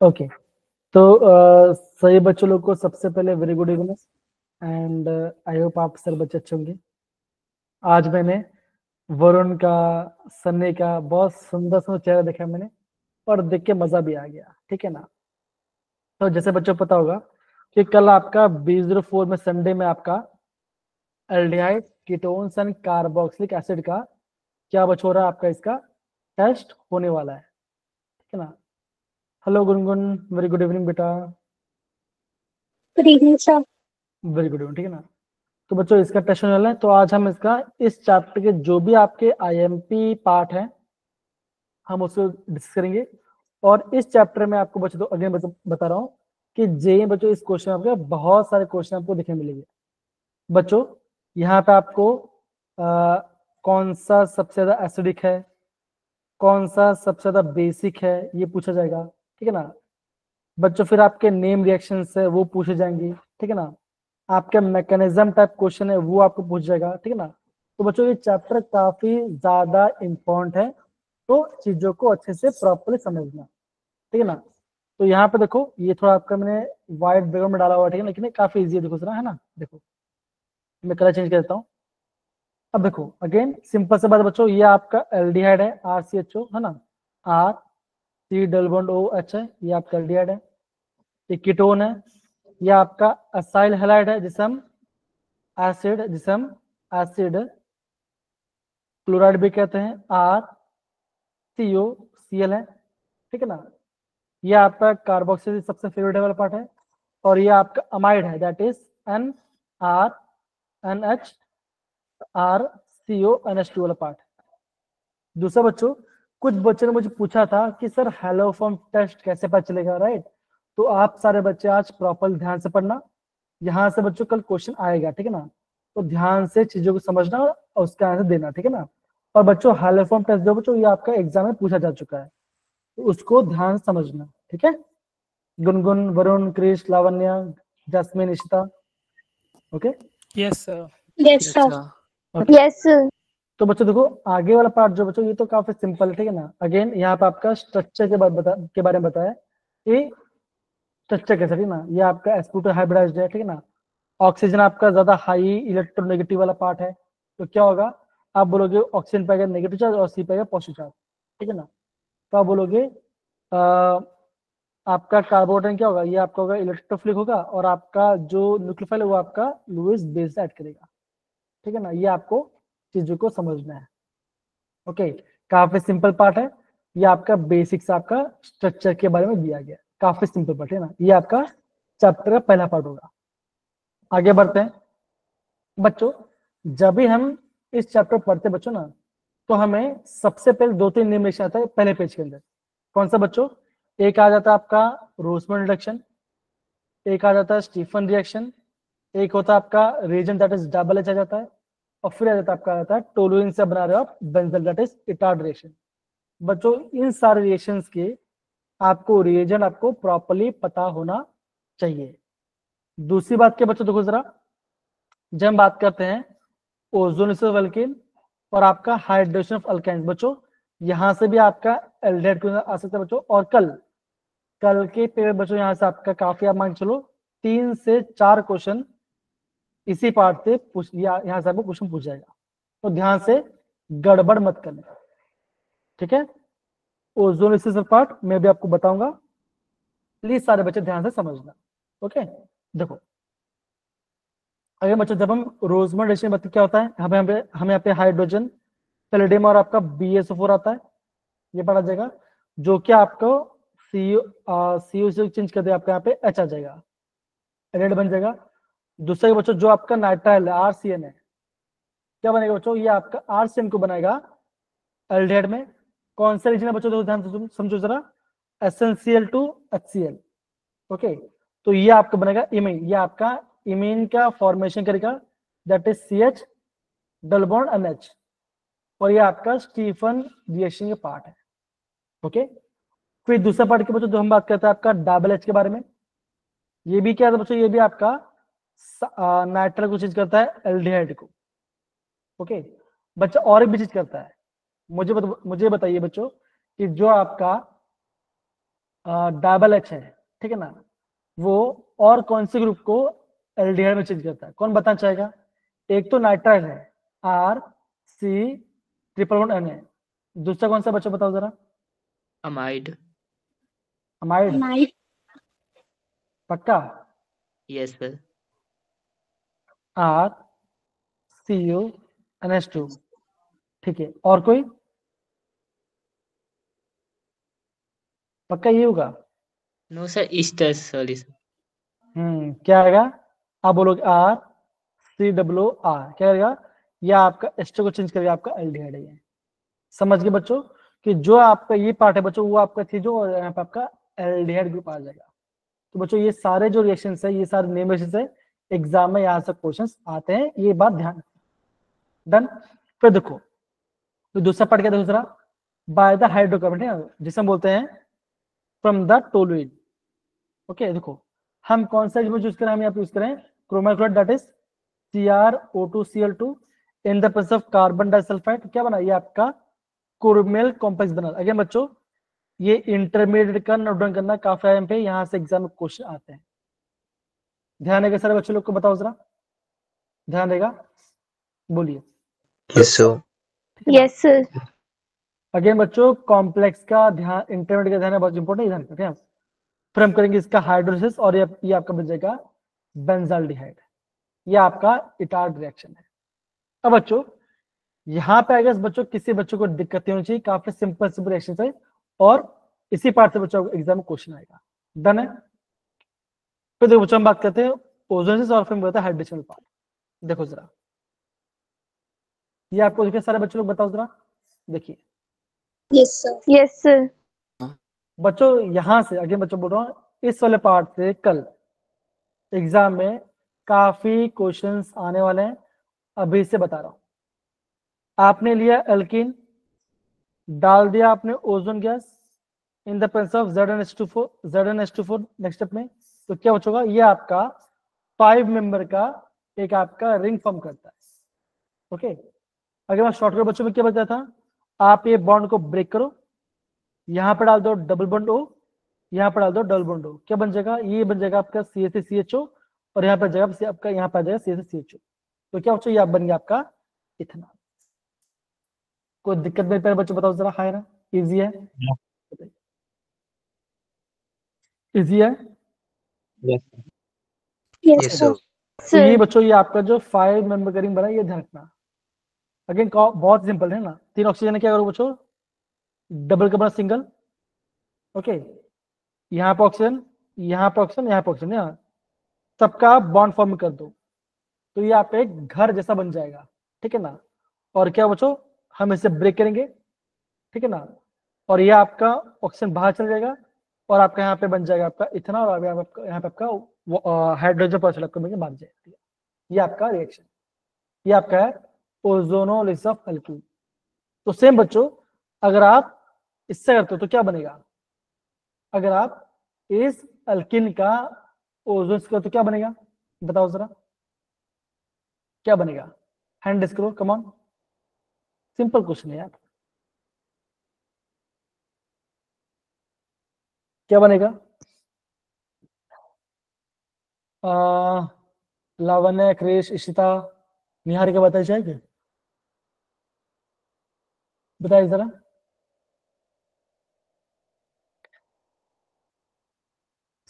Okay, तो सही बच्चों लोग को सबसे पहले very good evening and I hope आप सर बच्चे अच्छे होंगे। आज मैंने वरुण का, सन्नी का बहुत सुंदर सुंदर चेहरा देखा मैंने और देख के मजा भी आ गया, ठीक है ना। तो जैसे बच्चों को पता होगा कि कल आपका B04 में संडे में आपका aldehyde ketones and carboxylic acid का क्या बच हो रहा है, आपका इसका टेस्ट होने वाला है, ठीक है ना। Hello Gungun, very good evening बेटा। Good evening sir. Very good evening, ठीक है ना। तो बच्चों इसका टेस्ट होने वाला है, तो आज हम इसका इस चैप्टर के जो भी आपके IMP पार्ट है हम उसको डिस्कस करेंगे। और इस चैप्टर में आपको बच्चों, तो अगेन बता रहा हूँ कि जेई बच्चों इस क्वेश्चन आपके बहुत सारे क्वेश्चन आपको देखने मिलेंगे बच्चों। यहाँ पे आपको कौन सा सबसे ज्यादा एसिडिक है, कौन सा सबसे ज्यादा बेसिक है, ये पूछा जाएगा, ठीक है ना बच्चों। फिर आपके नेम रिएक्शन है वो पूछे जाएंगे, ठीक है ना। आपका मैकेनिज्म टाइप क्वेश्चन है वो आपको पूछ जाएगा, ठीक है ना। तो बच्चों ये चैप्टर काफी ज्यादा इम्पोर्टेंट है, तो चीजों को अच्छे से प्रॉपरली समझना, ठीक है ना। तो यहाँ पे देखो ये थोड़ा आपका मैंने व्हाइट बैकग्राउंड में डाला हुआ है, ठीक है, लेकिन काफी इजी है, देखो जरा, है ना। देखो मैं कलर चेंज कर देता हूँ। अब देखो अगेन सिंपल से बात बच्चों, ये आपका एल्डिहाइड है RCHO, है ना, R C double bond OH है, ये आपका एल्डिहाइड है। ये कीटोन है, ये आपका असाइल हैलाइड है जिसे हम एसिड क्लोराइड भी कहते हैं, RCOCl है, ठीक है ना। ये आपका कार्बोक्सिल सबसे फेवरेट वाला पार्ट है। और ये आपका अमाइड है, दैट इज NRNH वाला पार्ट। दूसरा बच्चों, कुछ बच्चों ने मुझे पूछा था कि सर हेलोफॉर्म टेस्ट कैसे पता चलेगा, राइट। तो आप सारे बच्चे आज प्रॉपर ध्यान से पढ़ना, यहाँ से बच्चों कल क्वेश्चन आएगा, ठीक है ना। तो ध्यान से चीजों को समझना और उसका आंसर देना, ठीक है ना। और बच्चों हेलोफॉर्म टेस्ट जो बच्चों ये आपका एग्जाम में पूछा जा चुका है, तो उसको ध्यान से समझना, ठीक है। Gungun, Varun, Krish, Lavanya, Jasmine, Ishita, okay. Yes sir. Yes sir. Okay. Yes sir. तो बच्चों देखो आगे वाला पार्ट जो बच्चों ये तो काफी सिंपल है, ठीक है ना। अगेन यहाँ पे आपका स्ट्रक्चर के बारे में बताया, ये स्ट्रक्चर कैसा, ठीक है ना। ये आपका sp2 हाइब्रिडाइज्ड है, ठीक है ना। ऑक्सीजन आपका ज्यादा हाई इलेक्ट्रोनेगेटिव वाला पार्ट है, तो क्या होगा, आप बोलोगे ऑक्सीजन पाएगा नेगेटिव चार्ज और C पाएगा पॉजिटिव चार्ज, ठीक है ना। तो आप बोलोगे आपका कार्बोरेटन क्या होगा, ये आपका होगा इलेक्ट्रोफिलिक होगा, और आपका जो न्यूक्लियोफाइल है वो आपका लुईस बेस ऐड करेगा, ठीक है ना। ये आपको चीजों को समझना है, ओके। काफी सिंपल पार्ट है, ये आपका बेसिक्स आपका स्ट्रक्चर के बारे में दिया गया, काफी सिंपल पार्ट है ना। ये आपका चैप्टर का पहला पार्ट होगा। आगे बढ़ते हैं बच्चों। जब भी हम इस चैप्टर पढ़ते बच्चों ना, तो हमें सबसे पहले 2-3 नेम लिखना आता है पहले पेज के अंदर। कौन सा बच्चों, एक आ जाता है आपका रोसमन रिडक्शन, एक आ जाता है स्टीफन रिएक्शन, एक होता है आपका reagent that is double H आ जाता है, और फिर आ जाता है आपका आता है टोलुइन से बना रहे हो आप benzyl that is Etard reaction. बच्चों इन सारे रिएक्शंस के आपको रिएजेंट आपको प्रॉपर्ली पता होना चाहिए। दूसरी बात क्या बच्चों, देखो जरा, जब हम बात करते हैं ओजोनोसिस अल्केन और आपका हाइड्रेशन ऑफ अल्काइन बच्चों, यहां से भी आपका एल्डिहाइड आ सकता है बच्चों। और कल के पेपर बच्चों यहाँ से आपका काफी, आप मान चलो 3 से 4 क्वेश्चन इसी पार्ट से यहाँ से आपको क्वेश्चन पूछ जाएगा, तो ध्यान से गड़बड़ मत करना, ठीक है। ओजोनोसिस पार्ट मैं भी आपको बताऊंगा, प्लीज सारे बच्चे ध्यान से समझना, ओके। देखो अगर बच्चों जब हम रोजमर रेशियो में क्या होता है, हमें यहाँ पे हाइड्रोजन, पैलेडियम और आपका BSO4 आता है, ये पढ़ा जाएगा, जो कि आपको CO से चेंज कर दे, आपका यहाँ पे H आ जाएगा, रेड बन जाएगा। दूसरा बच्चों जो आपका नाइट्राइल है RCN है, क्या बनेगा बच्चों, ये आपका RCN को बनाएगा एल्डिहाइड में। कौन सा रीजन है बच्चों, तो ध्यान से समझो जरा, SnCl2 HCl, ओके। तो ये आपका बनेगा इमीन, ये आपका इमीन का फॉर्मेशन करेगा, that is CH double bond NH, और ये आपका स्टीफन रिएक्शन का पार्ट है, ओके। फिर दूसरा पार्ट के बच्चों जो हम बात करते हैं आपका डबल H के बारे में, ये भी क्या है बच्चों, ये भी आपका नाइट्रल को चीज करता है एल्डिहाइड को, ओके। बच्चा और भी चीज करता है, मुझे बताइए बच्चों कि जो आपका डबल एच है, ठीक है ना, वो और कौन से ग्रुप को एल्डिहाइड में चेंज करता है? कौन बताना चाहेगा? एक तो नाइट्राइल है, R C triple one N है। दूसरा कौन सा बच्चों बताओ जरा? अमाइड। अमाइड, अमाइड, पक्का? Yes sir. R C U N H two, ठीक है। और कोई? पक्का ये होगा? No sir, ester, sorry sir. क्या आएगा? आप बोलोगे आर सी डब्ल्यू आर, क्या आएगा? या आपका एस्टर को चेंज करेगा, आपका एल्डिहाइड है ये। समझ गए बच्चों कि जो आपका ये पार्ट है बच्चों वो आपका थी जो, और यहाँ पे आपका एल्डिहाइड ग्रुप आ जाएगा। तो बच्चों ये सारे जो रिएक्शंस है, ये सारे नेम रिएक्शंस है, एग्जाम में यहाँ से क्वेश्चंस आते हैं, ये बात ध्यान। डन। फिर देखो, तो दूसरा पार्ट क्या? दूसरा बाय द हाइड्रोकार्बन है, जिसे हम बोलते हैं फ्रॉम द टोलुइन। ओके, देखो हम कौन सा यूज करें? हम यहाँ पे यूज करें chromyl chloride, that is CrO2Cl2 in the presence of carbon disulphide. क्या बना? ये आपका क्रोमेल कॉम्प्लेक्स बना। अगेन बच्चों ये इंटरमीडिएट का नोट डाउन करना, काफी टाइम पे यहाँ से एग्जाम में क्वेश्चन आते हैं। ध्यान देगा सारे बच्चों लोग को, बताओ जरा, ध्यान देगा, बोलिए। Yes sir. Yes sir, again बच्चों कॉम्प्लेक्स का ध्यान, इंटरमीडिएट का ध्यान है, बहुत इंपॉर्टेंट, ध्यान रखते हैं। फिर हम करेंगे इसका हाइड्रोलिसिस, और ये आपका बन जाएगा बेंजाल्डिहाइड। ये आपका इटार्ड रिएक्शन है। अब बच्चों यहाँ पे आएगा बच्चों, किसी बच्चों को दिक्कत नहीं होनी चाहिए, काफी सिंपल सिंपल रिएक्शन है, और इसी पार्ट से बच्चों को एग्जाम में क्वेश्चन आएगा। डन है। फिर देखो बच्चों हम बात करते हैं ओजोनिस, और फिर हम बताते हैं हाइड्रेशन पार्ट। देखो जरा, ये आपको देखिए सारे बच्चों लोग बताओ जरा, देखिए यस सर, यस सर, बच्चों यहाँ से आगे बच्चों बोल रहा हूँ, इस वाले पार्ट से कल एग्जाम में काफी क्वेश्चंस आने वाले हैं, अभी से बता रहा हूं। आपने लिया एल्कीन, डाल दिया आपने ozone gas in the presence of ZnH2 next step में, तो क्या बचेगा? ये आपका 5 मेंबर का एक आपका रिंग फॉर्म करता है। ओके, अगर मैं शॉर्टकट बच्चों में क्या बताया था? आप ये बॉन्ड को ब्रेक करो, यहां पर डाल दो डबल बॉन्ड O, यहाँ पर डाल दो डबल बॉन्ड O, क्या बन जाएगा? ये बन जाएगा आपका CH3CHO, और यहाँ पर जाएगा आपका, यहाँ पर आ जाएगा CH3CHO। तो क्या बच्चों? ये आप बन गया आपका इथेनॉल। कोई दिक्कत नहीं पहले बच्चों बताओ जरा, है ना? इजी है? इजी है? यस सर, तो ये बच्चों ये आपका जो 5 मेंबर का रिंग बना, ये ध्यान रखना। अगेन बहुत सिंपल है ना, 3 ऑक्सीजन है, क्या करो बच्चों? डबल का बना सिंगल। ओके, यहाँ पे ऑक्सीजन, यहाँ पे ऑक्सीजन, यहाँ पे ऑक्सीजन, यहाँ सबका बॉन्ड फॉर्म कर दो, तो ये आप एक घर जैसा बन जाएगा, ठीक है ना? और क्या बच्चों, हम इसे ब्रेक करेंगे, ठीक है ना? और ये आपका ऑक्सीजन बाहर चल जाएगा, और आपका यहाँ पे बन जाएगा आपका इथेनॉल, और यहाँ पे आपका हाइड्रोजन परऑक्साइड आपको मिलकर बांध जाएगा। ये आपका रिएक्शन, ये आपका है ओजोनोलिसिस ऑफ एल्कीन। तो सेम बच्चों अगर आप इससे करते हो तो क्या बनेगा? अगर आप इस एल्कीन का ओजोन से तो क्या बनेगा? बताओ जरा, क्या बनेगा? हैंड रेज करो, कम ऑन, सिंपल क्वेश्चन है यार। क्या बनेगा? लावण्य, क्रेश, इशिता, निहारिका बताई जाएगी, बताइए जरा।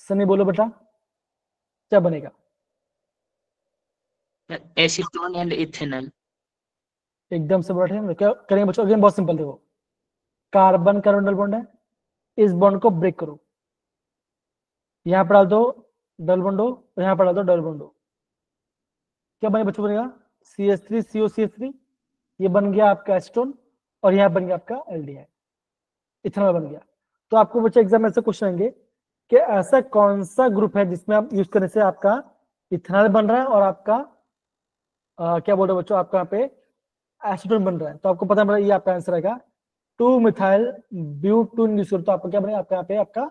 सनी बोलो बेटा, क्या बनेगा? Acetone and ethanol. एकदम से बैठे, क्या करेंगे बच्चों? अगेन बहुत सिंपल, देखो कार्बन कार्बन डबल बॉन्ड है, इस बॉन्ड को ब्रेक करो, यहाँ पर डाल दो डबल बॉन्ड O, यहाँ पर डाल दो डबल बॉन्ड O, क्या बनेगा बच्चों? बनेगा CH3COCH3, ये बन गया आपका एसीटोन, और यहाँ बन गया आपका एल्डिहाइड, इथेनॉल बन गया। तो आपको बच्चे एग्जाम में ऐसे क्वेश्चन आएंगे कि ऐसा कौन सा ग्रुप है जिसमें आप यूज करने से आपका इथेनॉल बन रहा है, और आपका क्या बोल रहे हो बच्चों, आपका यहाँ पे एसीटोन बन रहा है। तो आपको पता है ये आपका आंसर आएगा 2 मिथाइल ब्यूटेन यूज करो, तो आपका क्या बनेगा? आपका यहाँ पे आपका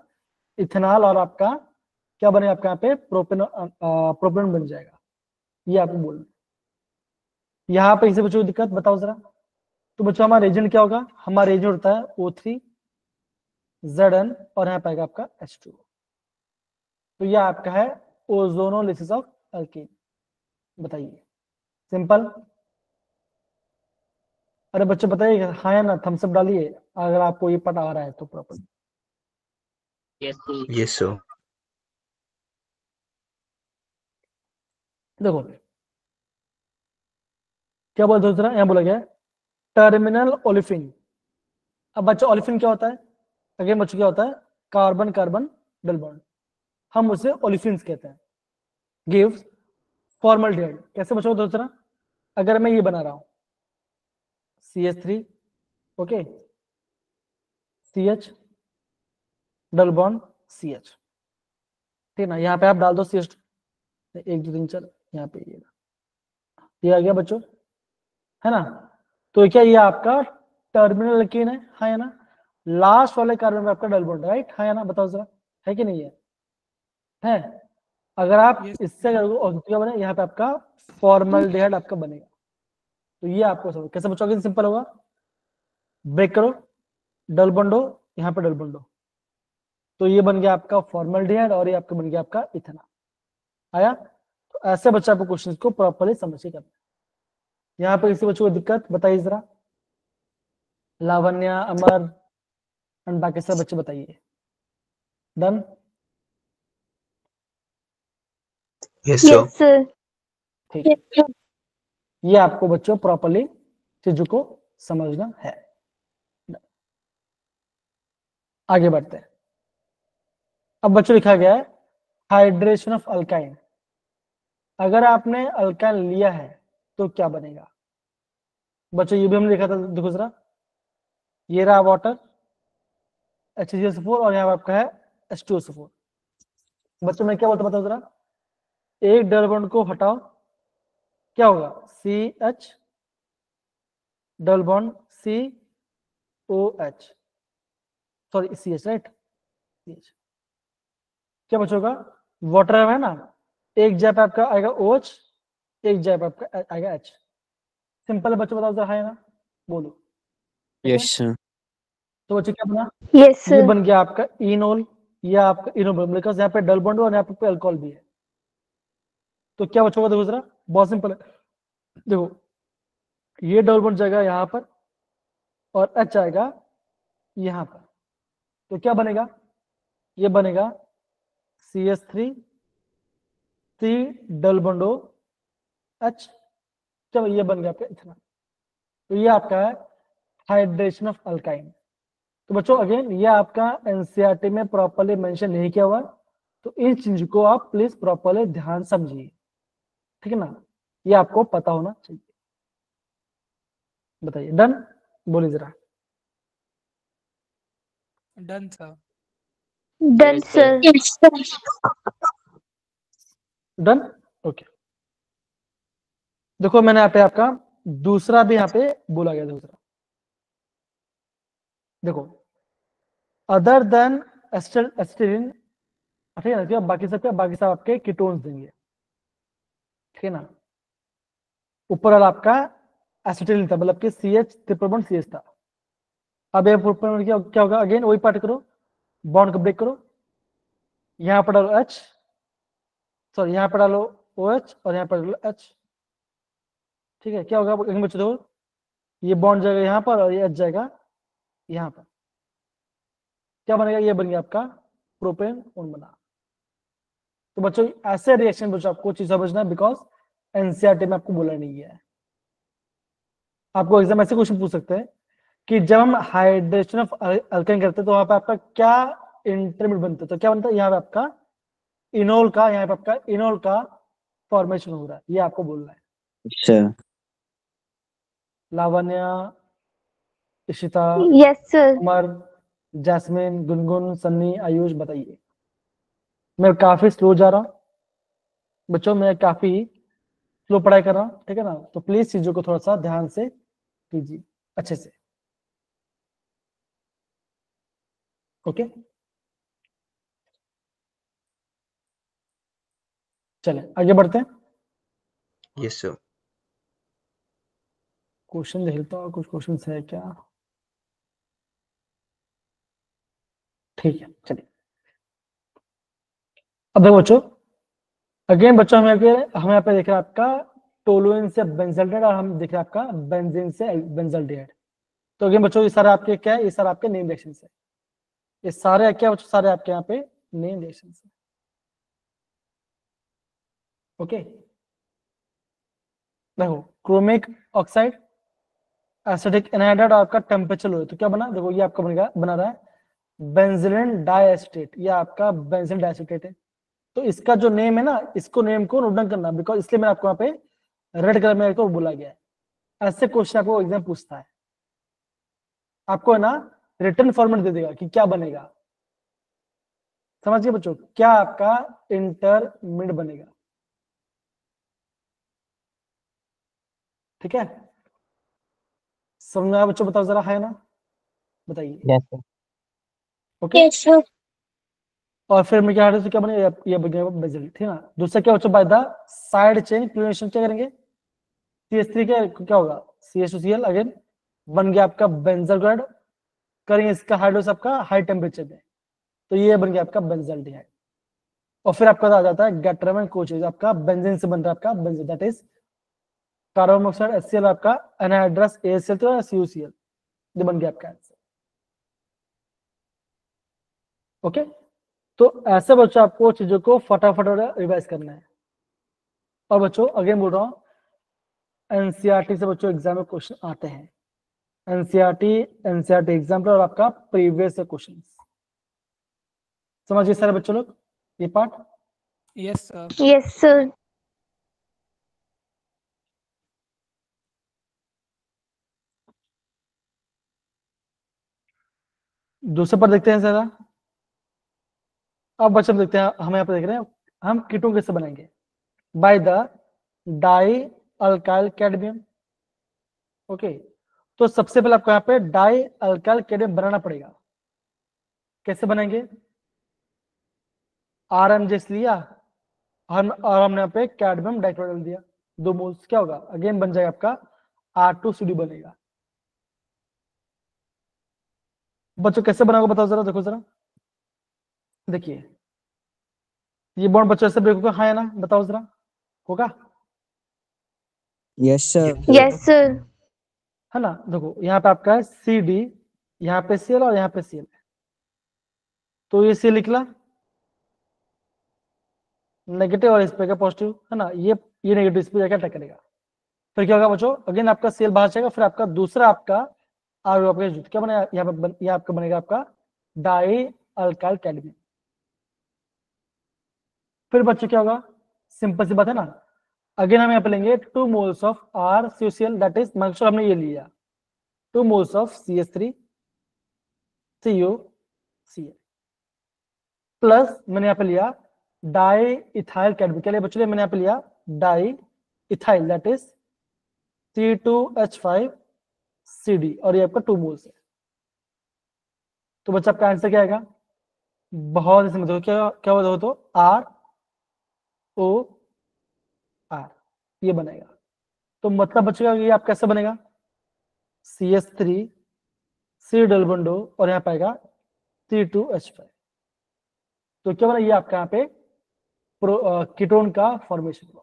इथेनॉल, और आपका क्या बनेगा? आपका यहाँ पे प्रोपेनॉन बन जाएगा। ये आपको बोलना, यहाँ पे इसे बच्चों दिक्कत बताओ जरा। तो बच्चों हमारा एजेंट क्या होगा? हमारा एजेंट होता है O3, Zn और यहाँ पे आएगा आपका H2। तो ये आपका है ओजोनोलिसिस ऑफ अल्कीन। बताइए, सिंपल। अरे बच्चे बताइए हाँ या ना, थम्स अप डालिए अगर आपको ये पता आ रहा है तो proper. Yes, sir. Yes, sir. देखो क्या बोलते हो दूसरा, यहाँ बोला गया टर्मिनल ओलिफिन। अब बच्चों ओलिफिन क्या होता है? अगेन बच्चों क्या होता है? कार्बन कार्बन डबल बॉन्ड, हम उसे ओलिफिन्स कहते हैं। Gives formaldehyde. कैसे बच्चों दूसरा, अगर मैं ये बना रहा हूं CH3, okay, CH double bond CH, ठीक ना, यहाँ पे आप डाल दो CH, 1 2 3 4, यहाँ पे ये आ गया बच्चों, है ना। तो क्या ये आपका टर्मिनल अल्कीन है, हाँ या ना? लास्ट वाले कार्बन में आपका डबल बॉन्ड, राइट, हाँ या ना? बताओ जरा, है कि नहीं है? अगर आप इससे क्या बने, यहाँ पे आपका फॉर्मल्डिहाइड आपका बनेगा। तो ये आपको समझ कैसे बच्चों, सिंपल होगा। ब्रेक करो, डबल बॉन्ड हो, यहाँ पे डबल बॉन्ड हो, तो ये बन गया आपका फॉर्मल्डिहाइड और ये आपका बन गया आपका इथेनॉल। आया? तो ऐसे बच्चा आपको क्वेश्चन को प्रॉपर्ली समझ के करना है। यहाँ पे किसी बच्चों को दिक्कत बताइए जरा, लावण्य, अमर एंड बाकी सब बच्चे बताइए। Done? Yes, sir. Yes, sir. ठीक, ये आपको बच्चों प्रॉपर्ली चीजों को समझना है। आगे बढ़ते हैं। अब बच्चों लिखा गया है हाइड्रेशन ऑफ अल्काइन। अगर आपने अल्काइन लिया है तो क्या बनेगा? बच्चों ये भी हमने लिखा था, देखो जरा, ये रहा वाटर HCl4 और यहाँ आपका है H2SO4। बच्चों मैं क्या बोलता बताओ जरा, एक डबल बॉन्ड को हटाओ, क्या होगा? CH double bond COH, sorry CH, right, CH। क्या बचोगा? वाटर है ना, एक जगह पे आपका आएगा OH, एक जगह पे आपका आएगा H। सिंपल है बच्चों, बताओ जरा, है ना? बोलो। Yes, sir. तो बच्चों क्या बना? Yes, ये sir. बन गया आपका इनोल, ये आपका इनोल, बिकॉज यहाँ पे डबल बॉन्ड और यहाँ पे अल्कोहल भी है। तो क्या बच्चों का देखो जरा, बहुत सिंपल है। देखो ये डबल बॉन्ड जाएगा यहाँ पर और H आएगा यहाँ पर, तो क्या बनेगा? ये बनेगा CH3 C double bond O H। चलो ये बन गया आपका इथेनॉल। तो ये आपका है हाइड्रेशन ऑफ अल्काइन। तो बच्चों अगेन ये आपका एनसीईआरटी में प्रॉपर्ली मेंशन नहीं किया हुआ, तो इन चीज को आप प्लीज प्रॉपर्ली ध्यान समझिए, ठीक है ना, ये आपको पता होना चाहिए। बताइए, डन? बोलिए जरा। Done sir. Done, Yes, sir. sir. Done, okay. देखो मैंने यहाँ पे आपका दूसरा भी यहाँ पे बोला गया, दूसरा देखो, अदर देन एस्टिलीन, ठीक है ना, बाकी सब आपके कीटोन्स देंगे, ठीक है ना। ऊपर वाला आपका एसिटिलीन था, मतलब कि CH ट्रिपल बॉन्ड CH था। अब ये प्रोपेन क्या होगा? अगेन वही पार्ट करो, बॉन्ड को ब्रेक करो, यहाँ पर डालो H, सॉरी यहाँ पर डालो OH और यहाँ पर डालो H, ठीक है। क्या होगा बच्चों? देखो ये बॉन्ड जाएगा यहाँ पर और ये H जाएगा यहाँ पर, क्या बनेगा? ये बन गया आपका प्रोपेन ऑन बना। तो बच्चों ऐसे रिएक्शन बच्चों आपको चीज समझना है, बिकॉज एनसीईआरटी में आपको बोला नहीं है। आपको एग्जाम ऐसे क्वेश्चन पूछ सकते हैं कि जब हम हाइड्रेशन ऑफ अल्काइन करते हैं तो वहां पे आपका क्या इंटरमीडिएट बनता है? तो क्या बनता है? यहाँ पे आपका इनोल का, यहाँ पे आपका इनोल का फॉर्मेशन हो रहा है, ये आपको बोलना है। Sir. लावण्य, इशिता, Yes, sir. अमर, जैस्मिन, गुनगुन, सन्नी, आयुष, बताइए। मैं काफी स्लो जा रहा हूँ बच्चों, मैं काफी स्लो पढ़ाई कर रहा हूँ, ठीक है ना, तो प्लीज चीजों को थोड़ा सा ध्यान से कीजिए, अच्छे से, ओके। चले आगे बढ़ते हैं। Yes, sir. क्वेश्चन देख लेता हूँ, कुछ क्वेश्चन है क्या? ठीक है, चलिए अब देखो बच्चों, अगेन बच्चों हम यहाँ पे देख रहे हैं आपका टोलुइन से बेंजल्डेहाइड और हम देख रहे हैं आपका बेंजीन से बेंजल्डेहाइड। तो अगेन बच्चों ये सारे आपके क्या है, ये सारे आपके नेम रिएक्शन है, ये सारे क्या बच्चों, सारे आपके यहाँ पे नेम रिएक्शन है। ओके, देखो क्रोमिक ऑक्साइड, एसिडिक एनहाइड्राइड और आपका टेम्परेचर लो, तो क्या बना, देखो ये आपका बनेगा, बना रहा है बेंजीन डाइएसिटेट, ये आपका बेंजीन डाइएसिटेट है। तो इसका जो नेम है ना, इसको नेम को नोट डाउन करना, बिकॉज इसलिए मैंने आपको यहाँ पे रेड कलर में को बोला गया है। ऐसे क्वेश्चन आपको एग्जाम पूछता है, आपको है ना रिटर्न फॉर्मेट दे देगा कि क्या बनेगा, समझिए बच्चों, क्या आपका इंटरमीडिएट बनेगा। ठीक है, समझ में आया बच्चों, बताओ जरा, है ना, बताइए। Yes, sir. Okay, Yes, sir. और फिर मैं क्या हटा, तो क्या बनेगा, ये बनेगा बेंजीन, ठीक है ना। दूसरा क्या बच्चों, by the side chain chlorination क्या करेंगे, CH3 क्या होगा, CH2Cl अगेन बन गया आपका बेंजल, करेंगे इसका हाइड्रोस आपका हाई टेम्परेचर में, तो ये बन गया आपका बेंजल्डिहाइड। और फिर आपका आ जाता है गैट्रम कोचेज, आपका बेंजीन से बन रहा है आपका benzene, that is carbon monoxide HCl, आपका एनहाइड्रस ACl तो CuCl, ये बन गया आपका आंसर। ओके, तो ऐसे बच्चों आपको चीजों को फटाफट रिवाइज करना है। और बच्चों अगेन बोल रहा हूँ, एनसीईआरटी से बच्चों एग्जाम में क्वेश्चन आते हैं, एनसीईआरटी एग्जाम्पल और आपका प्रीवियस क्वेश्चन, समझिए सारे बच्चों लोग ये part. Yes, sir. Yes, sir. दूसरे पर देखते हैं जरा, अब बच्चे देखते हैं, हम यहाँ पे देख रहे हैं हम कीटोन कैसे बनाएंगे, by the die alkyl cadmium. Okay, तो सबसे पहले आपको यहाँ पे डाई अल्काइल कैडमियम बनाना पड़ेगा, कैसे बनाएंगे, RMJ लिया और हमने यहाँ पे कैडमियम डाइक्लोराइड डाल दिया, 2 मोल्स, क्या होगा, अगेन बन जाएगा आपका R2CD बनेगा। बच्चों कैसे बनाओगे बताओ जरा, देखो जरा, देखिए ये बॉन्ड बच्चों ऐसे ब्रेक होगा, हाँ या ना, बताओ जरा, होगा, Yes, sir. Yes, sir. है ना। देखो यहाँ पे आपका है CD, यहाँ पे Cl और यहाँ पे Cl, तो ये Cl निकला नेगेटिव और इस पे का पॉजिटिव, है ना, ये नेगेटिव इस पे जाकर अटैक करेगा, फिर क्या होगा बच्चों, अगेन आपका Cl बाहर जाएगा, फिर आपका दूसरा आपका आर आपका क्या बनेगा, यहाँ पे यहाँ आपका बनेगा आपका डाई अल्काइल कैडमियम। फिर बच्चों क्या होगा, सिंपल सी बात है ना, अगेन हम यहाँ पे लेंगे 2 moles of RCuCl, that is micro हमने ये लिया 2 moles of CH3 CuCl plus मैंने यहाँ पे लिया डाई इथाइल कैडमियम, क्या लिया बच्चों, मैंने यहाँ पे लिया di ethyl, that is C2H5CD और ये आपका 2 मोल्स है। तो बच्चा आपका आंसर क्या आएगा, बहुत ही समझो, क्या क्या होता हो, तो ROR ये बनेगा। तो मतलब बच्चों ये आप कैसे बनेगा, CH3 C डबल बॉन्ड और यहाँ पाएगा C2H5, तो क्या बना, ये आपका यहाँ पे कीटोन का फॉर्मेशन हुआ।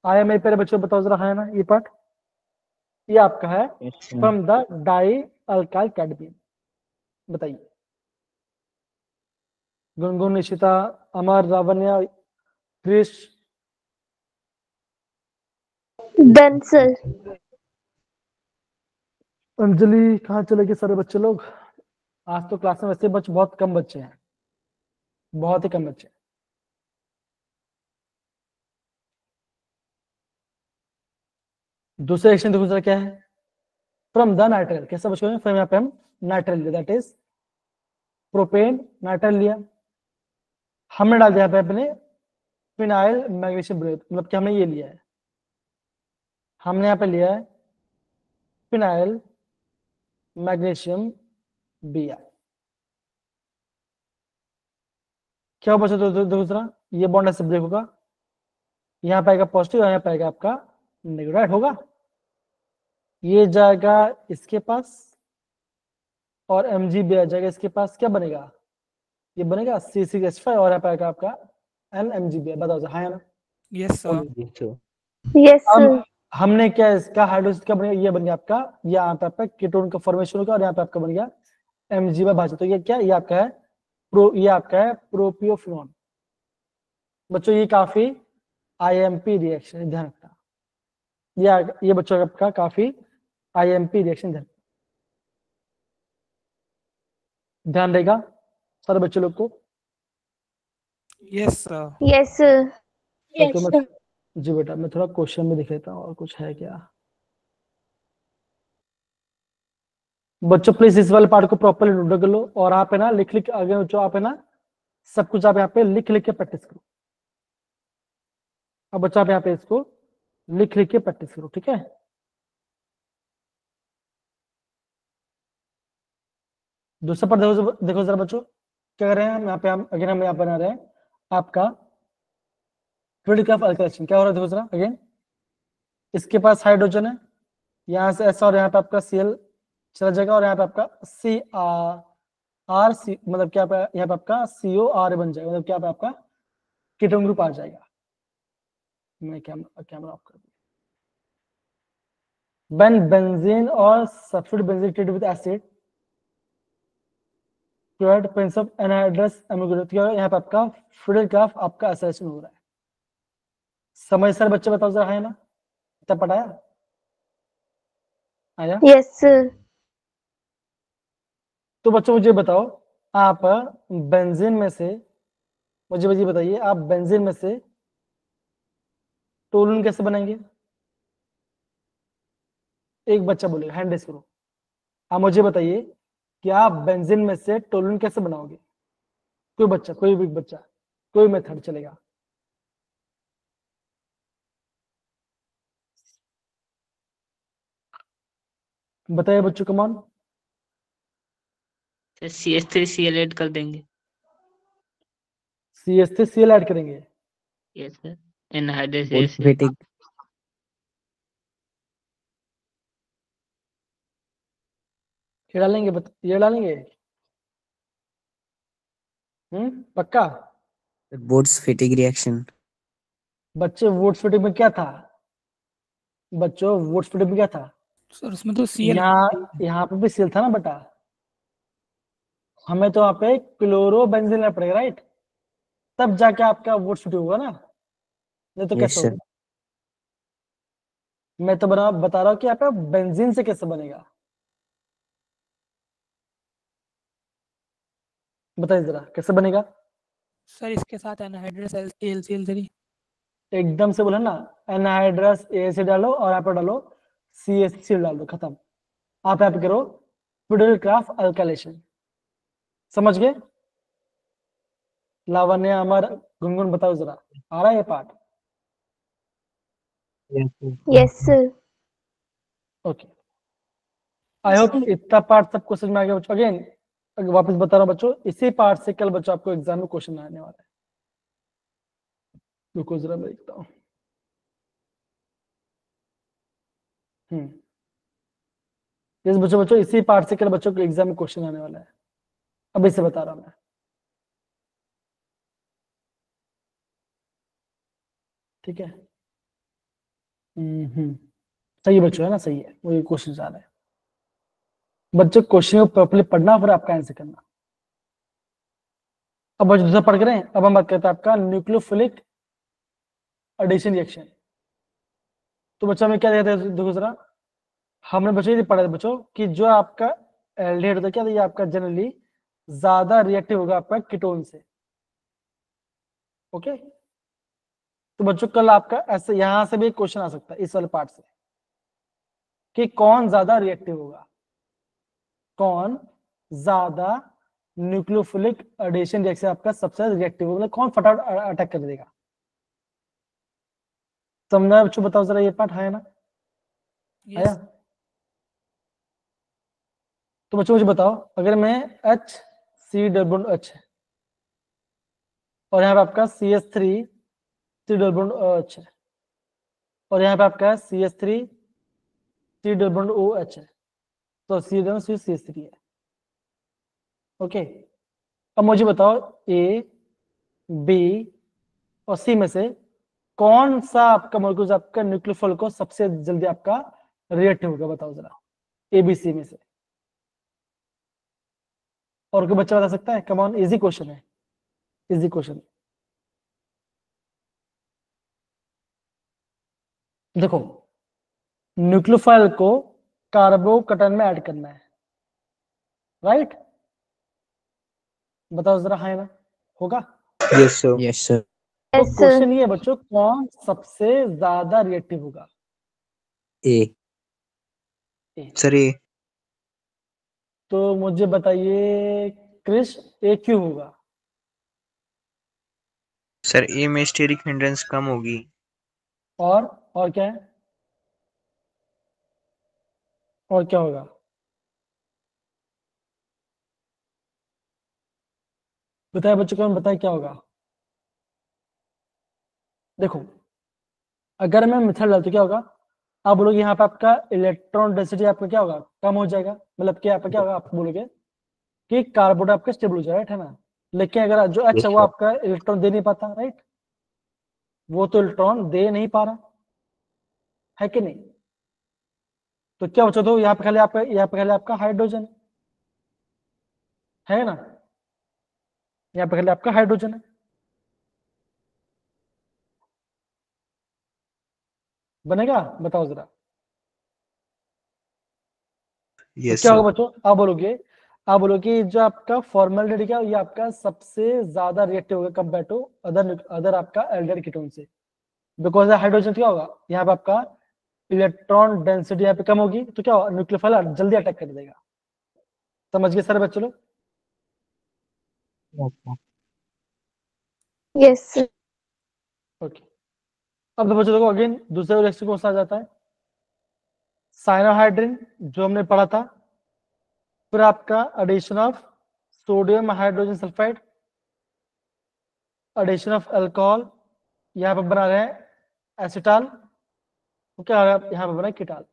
आया मेरे प्यारे बच्चों, बताओ जरा, है ना ये पार्ट, ये आपका है Yes, sir. From the die alkyl cadmium. बताइए, गुनगुन, निशिता, अमर, लावण्या, क्रिश, Done, sir. अंजलि, कहाँ चले गए सारे बच्चे लोग, आज तो क्लास में वैसे बहुत कम बच्चे हैं, बहुत ही कम बच्चे। दूसरा एक्शन देखो जरा क्या है, फ्रॉम द नाइट्राइल, कैसा बच्चों, फ्रॉम यहाँ पे हम नाइट्राइल लिया, दैट इज प्रोपेन नाइट्राइल लिया, हमने डाल दिया पे अपने फिनाइल मैग्नीशियम ब्रोमेट, मतलब कि हमने ये लिया है, हमने यहाँ पे लिया है फिनाइल मैग्नीशियम Br। क्या बचा दूसरा, ये बॉन्ड ऐसे ब्रेक होगा, यहाँ पाएगा पॉजिटिव, यहाँ पाएगा आपका नेगेटिव होगा, ये जाएगा इसके पास और Mgb आ जाएगा, इसके पास क्या बनेगा, ये बनेगा C6H5 और यहाँ पे आएगा आपका NMgb। बताओ सर, हाँ या ना? Yes, sir. Yes, sir. Yes, अब sir. हमने क्या इसका हाइड्रोजन का बन गया, ये बन गया आपका, यहाँ पे आपका कीटोन का फॉर्मेशन होगा और यहाँ पे आपका बन गया Mg भाजक। तो ये क्या, ये आपका है ये आपका है प्रोपियोफिनॉन। बच्चों ये काफी IMP रिएक्शन है, ध्यान रखना। ये बच्चों आपका काफी IMP रिएक्शन ध्यान रहेगा सारे बच्चों लोग को। Yes, sir. Yes, sir. तो मैं, जी बेटा मैं थोड़ा क्वेश्चन में दिख लेता हूँ और कुछ है क्या। बच्चों प्लीज इस वाले पार्ट को प्रॉपरली नोट कर लो और आप है ना लिख लिख आगे बच्चों, आप है ना सब कुछ आप यहाँ पे लिख लिख के प्रैक्टिस करो। अब बच्चों आप यहाँ पे इसको लिख लिख के प्रैक्टिस करो, ठीक है। दूसरा पार्ट देखो जरा बच्चों क्या कर रहे हैं हम यहाँ पे, हम अगेन हम यहाँ बना रहे हैं आपका फ्लूइड ऑफ अल्काइलेशन। क्या हो रहा है देखो जरा अगेन, इसके पास हाइड्रोजन है, यहाँ से S और यहाँ पे आपका Cl चला जाएगा और यहाँ पे आपका CR मतलब क्या पे यहाँ पे आपका COR बन जाएगा, मतलब क्या पे आपका कीटोन ग्रुप आ जाएगा। मैं कैमरा ऑफ कर दूं। When benzene or sulfate benzene treated with acid chloride presence of anhydrous amine, यहाँ पे आपका फ्लूइड ग्राफ आपका एसेलेरेशन हो रहा है। समझ सर बच्चे बताओ जरा, है ना, इतना पढ़ाया आया? Yes, sir. तो बच्चों मुझे बताओ, आप बेंजीन में से मुझे बताइए, आप बेंजीन में से टोलून कैसे बनाएंगे? एक बच्चा बोलेगा, हैंड रेज करो। आप मुझे बताइए कि आप बेंजीन में से टोलून कैसे बनाओगे? कोई बच्चा, कोई भी बच्चा, कोई मेथड चलेगा। बताइए बच्चों, कमान। CH3Cl ऐड कर देंगे। CH3Cl ऐड करेंगे। Yes sir, anhydrous Phosphatic. ये डालेंगे ये डालेंगे, पक्का? Phosphatic reaction. बच्चे वोट्सफिटिंग में क्या था? बच्चों वोट्सफिटिंग में क्या था? Sir, उसमें तो Cl. यहाँ पे भी सील था ना बेटा, हमें तो यहाँ पे क्लोरोबेंजीन लेना पड़ेगा, राइट? तब जाके आपका वोट्सफिटिंग होगा ना, नहीं तो Yes, कैसे sir. होगा? मैं तो बता रहा हूँ कि यहाँ पे बेंजीन से कैसे बनेगा, बताइए जरा कैसे बनेगा। Sir, इसके साथ एनहाइड्रस AlCl3. एकदम से बोला ना, एनहाइड्रस AlCl डालो और यहाँ पे डालो CH3 डाल दो, खत्म। आप यहाँ पे करो फ्लूइड ग्राफ अल्काइलेशन। समझ गए? लावण्य, अमर, गुनगुन बताओ जरा, आ रहा है ये part? Yes, sir. Okay, I hope इतना पार्ट सबको समझ में आ गया बच्चों। अगेन वापस बता रहा हूँ बच्चों, इसी पार्ट से कल बच्चों आपको एग्जाम में क्वेश्चन आने वाला है। रुको जरा मैं देखता हूँ। इस बच्चों इसी पार्ट से कल बच्चों को एग्जाम में क्वेश्चन आने वाला है, अभी से बता रहा हूँ मैं, ठीक है। सही बच्चों, है ना, सही है, वो ये क्वेश्चन आ रहा है। बच्चों क्वेश्चन को प्रॉपर्ली पढ़ना, फिर आपका आंसर करना। अब बच्चों दूसरा पढ़ रहे हैं, अब हम बात करते हैं आपका न्यूक्लियोफिलिक एडिशन रिएक्शन। तो बच्चों में क्या देखते हैं, देखो जरा, हमने बच्चों ये पढ़ा था बच्चों कि जो आपका एल्डिहाइड होता है क्या, तो ये आपका जनरली ज्यादा रिएक्टिव होगा आपका कीटोन से। ओके, तो बच्चों कल आपका ऐसे यहां से भी क्वेश्चन आ सकता है इस वाले पार्ट से कि कौन ज्यादा रिएक्टिव होगा, कौन ज्यादा न्यूक्लियोफिलिक एडिशन रिएक्शन आपका सबसे रिएक्टिव होगा, कौन फटाफट अटैक कर देगा। समझा बच्चों? बताओ जरा, ये पार्ट है ना, आया? तो बच्चों मुझे बताओ, अगर मैं HCH है और यहाँ पे आपका CH3 CH है और यहाँ पे आपका CH3 COH है, तो CH3 है, ओके, अब मुझे बताओ ए, बी और सी में से कौन सा आपका मॉलिक्यूल आपका न्यूक्लियोफाइल को सबसे जल्दी आपका रिएक्ट होगा, बताओ जरा, ए बी सी में से। और कोई बच्चा बता सकता है? कम ऑन, इजी क्वेश्चन है, इजी क्वेश्चन। देखो, न्यूक्लियोफाइल को कार्बोकटन में ऐड करना है, राइट? बताओ जरा, हाँ ना, होगा? Yes, sir. Yes, sir. तो Yes, sir. क्वेश्चन ये है बच्चों, कौन सबसे ज्यादा रिएक्टिव होगा? A. ए। Sir, A. तो मुझे बताइए क्रिश, ए क्यों होगा? सर ए में स्टेरिक हिंड्रेंस कम होगी। और क्या है? और क्या होगा? बताए बच्चों को, बताए क्या होगा? देखो, अगर मैं मेथड डालता हूं क्या होगा? आप बोलोगे यहाँ पे आपका इलेक्ट्रॉन डेंसिटी आपका क्या होगा? कम हो जाएगा, मतलब क्या आपका क्या होगा? आप बोलोगे कि कार्बन आपका स्टेबल हो जाएगा, राइट है ना? लेकिन अगर जो H है वो आपका इलेक्ट्रॉन दे नहीं पाता, राइट? वो तो इलेक्ट्रॉन दे नहीं पा रहा है कि नहीं? तो क्या बचा? दो यहाँ पे खाली आपका, यहाँ पे खाली आपका हाइड्रोजन है ना, यहाँ पे खाली आपका हाइड्रोजन है। बनेगा? बताओ जरा। तो यस क्या सर। होगा बच्चों? आप बोलोगे जो आपका फॉर्मेल्डिहाइड क्या, ये आपका सबसे ज्यादा रिएक्टिव होगा कंपेयर टू अदर आपका एल्डिहाइड कीटोन से, बिकॉज हाइड्रोजन क्या होगा, यहाँ पे आपका इलेक्ट्रॉन डेंसिटी यहाँ पे कम होगी, तो क्या होगा? न्यूक्लियोफाइल जल्दी अटैक कर देगा। समझ गए सारे बच्चे लोग? Yes, sir. ओके, अब तो बच्चों देखो अगेन दूसरे रिएक्शन कौन सा आ जाता है? साइनोहाइड्रिन, जो हमने पढ़ा था। फिर आपका addition of sodium hydrogen sulphide, addition of alcohol, यहाँ पे बना रहे हैं एसिटाल, तो क्या यहाँ पे बना है कीटाल।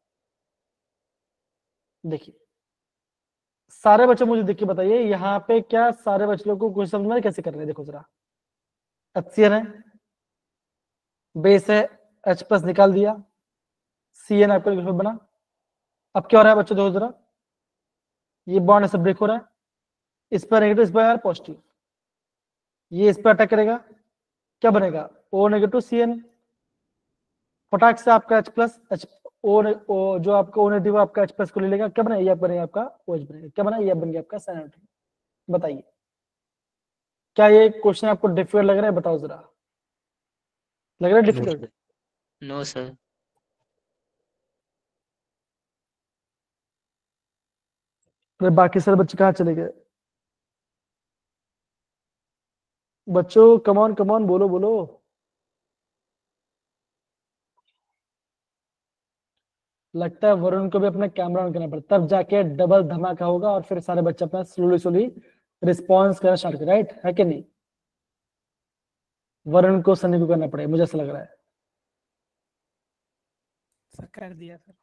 देखिए सारे बच्चे मुझे देख के बताइए, यहाँ पे क्या सारे बच्चों को कुछ समझ में कैसे कर रहे हैं? देखो जरा, HCl है, बेस है, H+ निकाल दिया, CN आपका लिक्विड बना। अब क्या हो रहा है बच्चों? देखो जरा, ये बॉन्ड ऐसे ब्रेक हो रहा है, इस पर नेगेटिव, इस पर पॉजिटिव, ये इस पर अटैक करेगा, क्या बनेगा? O- CN, फटाक से आपका H+, ओ जो आपका O- आपका H+ को ले लेगा, क्या बनेगा? ये बनेगा आपका OH बनेगा, क्या बना? ये बन गया आपका साइनाइड। बताइए क्या ये क्वेश्चन आपको डिफिकल्ट लग रहा है? बताओ जरा, लग रहा है डिफिकल्ट? No sir. फिर बाकी सारे बच्चे कहाँ चले गए? बच्चों कमॉन कमॉन, बोलो बोलो। लगता है वरुण को भी अपना कैमरा ऑन करना पड़ता, तब जाके डबल धमाका होगा और फिर सारे बच्चे अपना स्लोली स्लोली रिस्पॉन्स करना स्टार्ट कर, राइट है कि नहीं? वरुण को, सनी को करना पड़ेगा, मुझे ऐसा लग रहा है। सर कर दिया सर।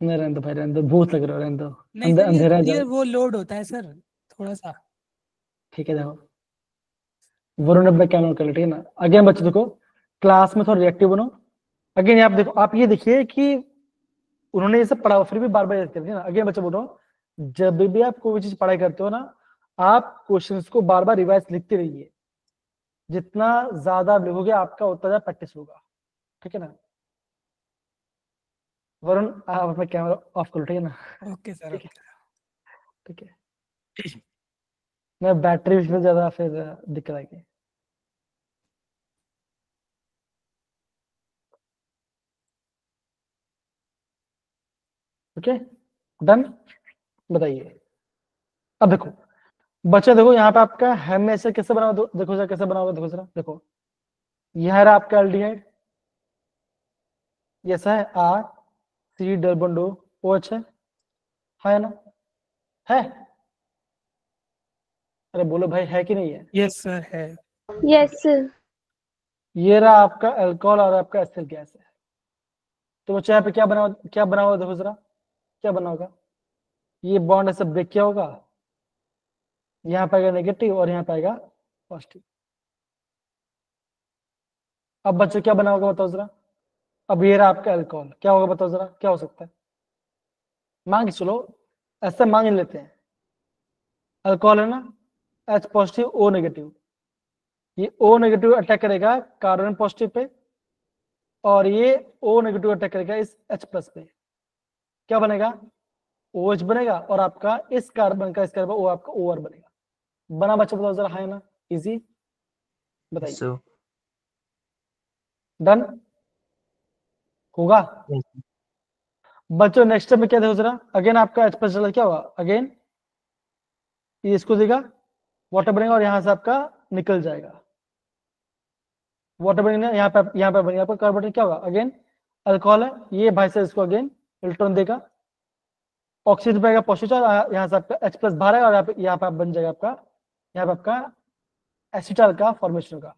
नहीं रहने दो भाई, रहने दो, भूत लग रहा है, रहने दो, नहीं सर, अंधेरा ये जाओ। वो लोड होता है सर थोड़ा सा। ठीक है, देखो वरुण अपना कैमरा ऑन कर लो, ठीक है ना? अगेन बच्चे देखो, क्लास में थोड़ा रिएक्टिव बनो। अगेन आप देखो, आप ये देखिए कि उन्होंने ये सब पढ़ा हुआ, फिर भी बार बार याद करते हैं ना। अगेन बच्चे बोलो, जब भी आप कोई चीज पढ़ाई करते हो ना, आप क्वेश्चंस को बार बार रिवाइज लिखते रहिए। जितना ज्यादा आप लिखोगे आपका उतना ज्यादा प्रैक्टिस होगा, ठीक है ना? वरुण आप अपना कैमरा ऑफ करो, ठीक है ना? ओके सर, ठीक है, ओके। ठीक है। मैं बैटरी में ज्यादा फिर दिक्कत आएगी। Okay, done. बताइए, अब देखो बच्चे, देखो यहाँ पे आपका हमेशा कैसे बना हुआ, देखो जरा कैसे बना हुआ, देखो जरा, देखो यह रहा आपका एल्डिहाइड, ये है R, C double bond OH है ना? है? अरे बोलो भाई, है कि नहीं है? यस सर है। Yes, sir. ये रहा आपका अल्कोहल और आपका एसिटिक गैस है। तो बच्चे यहाँ पे क्या बना हुआ देखो जरा, क्या बना होगा? ये बॉन्ड ऐसे ब्रेक किया होगा, यहाँ पे आएगा नेगेटिव और यहाँ पे आएगा पॉजिटिव। अब बच्चों क्या बना होगा बताओ जरा। अब ये रहा आपका अल्कोहल, क्या होगा बताओ जरा, क्या हो सकता है? मान के चलो, ऐसे मान लेते हैं अल्कोहल है ना, H पॉजिटिव O नेगेटिव, ये O नेगेटिव अटैक करेगा कार्बन पॉजिटिव पे और ये O नेगेटिव अटैक करेगा इस H प्लस पे। क्या बनेगा? OH बनेगा और आपका इस कार्बन का इस कार्बन O आपका OR बनेगा। बना बच्चा बताओ जरा, है ना इजी? बताइए। सो डन होगा बच्चों? नेक्स्ट में क्या देखो जरा, अगेन आपका H प्लस क्या होगा, अगेन ये इसको देगा, वाटर बनेगा और यहां से आपका निकल जाएगा, वाटर बनेगा यहाँ पे बनेगा आपका कार्बन, क्या होगा अगेन अल्कोहल है, ये भाई से इसको अगेन इलेक्ट्रॉन देगा, ऑक्सीजन पाएगा पॉजिटिव, यहाँ से आपका H प्लस बाहर है और यहाँ पे बन जाएगा आपका, यहाँ पे आपका एसिटाल का फॉर्मेशन होगा।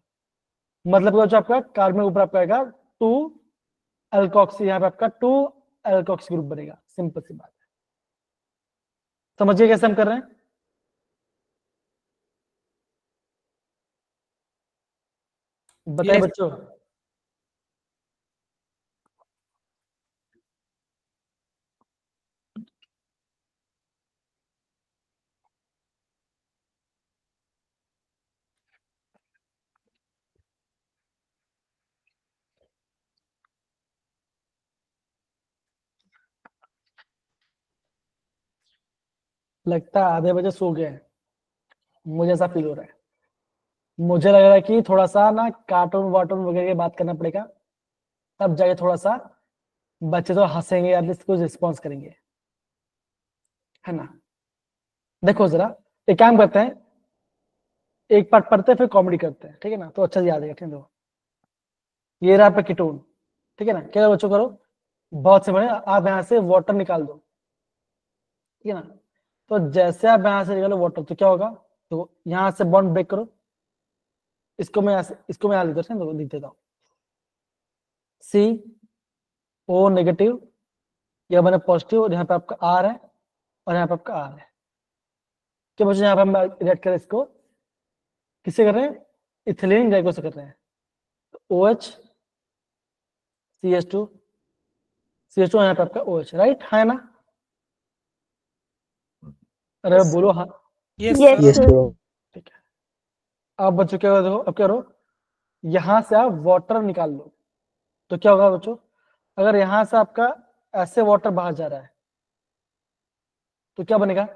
मतलब जो आपका कार्बन ऊपर आपका आएगा 2 अल्कोक्सी, यहाँ पे आपका 2 अल्कोक्सी ग्रुप बनेगा। सिंपल सी बात है, समझिए कैसे हम कर रहे हैं। बताइए Yes. बच्चों। लगता है आधे बजे सो गए हैं, मुझे ऐसा फील हो रहा है। मुझे लग रहा है कि थोड़ा सा ना कार्टून वार्टून वगैरह की बात करना पड़ेगा, तब जाके थोड़ा सा बच्चे तो हंसेंगे या कुछ रिस्पॉन्स करेंगे, है ना। देखो जरा, एक काम करते हैं, एक पार्ट पढ़ते हैं फिर कॉमेडी करते हैं, ठीक है ना, तो अच्छा से याद आएगा। ठीक है, देखो ये रहा आपका कीटोन, ठीक है ना। क्या बच्चों करो, बहुत से बड़े आप यहाँ से वाटर निकाल दो, ठीक है ना। तो जैसे आप यहाँ से निकालो वाटर, तो क्या होगा, तो यहाँ से बॉन्ड ब्रेक करो, इसको मैं यहाँ लिख देता हूँ, सी ओ नेगेटिव, यह बने पॉजिटिव और यहाँ पे आपका आर है और यहाँ पे आपका आर है। क्या बच्चों यहाँ पे हम रिएक्ट करें इसको, किससे कर रहे हैं, इथिलीन ग्लाइकोल से कर रहे हैं। तो OH CH2 यहाँ पे आपका OH, राइट है ना। अरे बोलो हाँ। Yes, Yes, Yes, sir. sir. sir. ठीक है, आप बच्चों क्या करो, अब क्या करो, यहाँ से आप वाटर निकाल लो, तो क्या होगा बच्चों, अगर यहाँ से आपका ऐसे वाटर बाहर जा रहा है तो क्या बनेगा,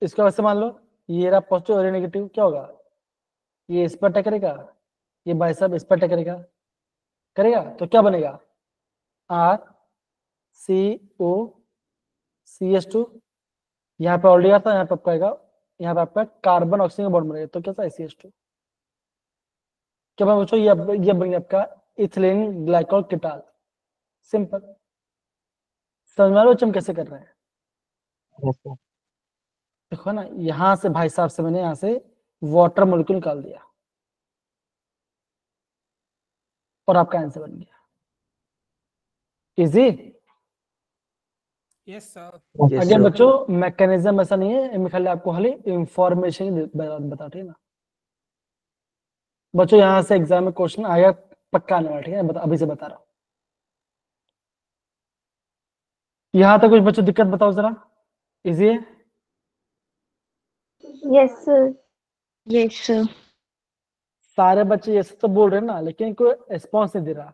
इसको वैसे मान लो, ये रहा पॉजिटिव और ये नेगेटिव, क्या होगा, ये इस पर अटैक करेगा, ये भाई साहब इस पर अटैक करेगा, तो क्या बनेगा, R CO CH2, यहाँ पे ऑलरेडी आता है, यहाँ पे आपका आएगा, यहाँ पे आपका कार्बन ऑक्सीजन बॉन्ड बनेगा, तो कैसा है CH2। क्या मैं बच्चों, ये बनेगा आपका इथिलीन ग्लाइकोल कीटाल। सिंपल, समझ में आ रहा है बच्चों हम कैसे कर रहे हैं। Yes, sir. देखो ना, यहाँ से भाई साहब से मैंने यहाँ से वाटर मोलिक्यूल निकाल दिया और आपका आंसर बन गया। Easy. Yes, sir. Yes, again sir. बच्चों मैकेनिज्म ऐसा नहीं है, मैं खाली आपको खाली इंफॉर्मेशन बता, ठीक है ना। बच्चों यहाँ से एग्जाम में क्वेश्चन आएगा पक्का आने वाला, ठीक है, अभी से बता रहा हूँ। यहाँ तक कुछ बच्चों दिक्कत बताओ जरा, इजी है। Yes, sir. Yes, sir. सारे बच्चे ये सब तो बोल रहे हैं ना, लेकिन कोई रिस्पॉन्स नहीं दे रहा।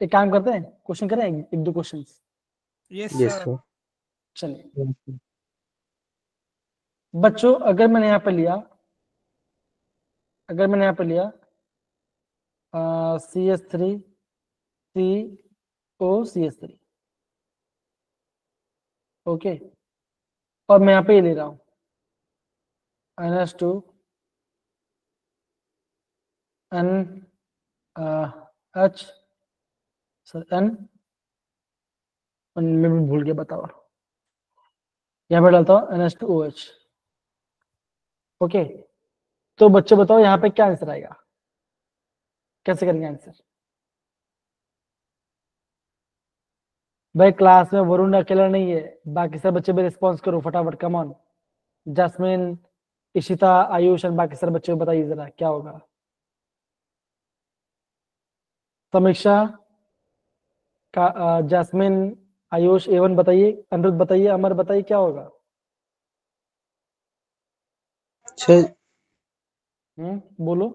एक काम करते हैं, क्वेश्चन करें एक दो question. Yes, Yes, sir. sir. चलिए Yes, sir. बच्चों, अगर मैंने यहाँ पे लिया CH3 CO CH3, ओके, और मैं यहाँ पे ये ले रहा हूँ NH2 NH N, मैं भी भूल गया, बताओ, यहाँ पे डालता हूँ NH2OH, ओके। तो बच्चों बताओ यहाँ पे क्या आंसर आएगा, कैसे करेंगे आंसर। भाई क्लास में वरुण अकेला नहीं है, बाकी सब बच्चे भी रिस्पॉन्स करो फटाफट, come on. Jasmine, Ishita, Ayush और बाकी सारे बच्चों को बताइए जरा क्या होगा। समीक्षा, जैस्मिन, आयुष, एवन बताइए, अनिरुद्ध बताइए, अमर बताइए क्या होगा। सर बोलो।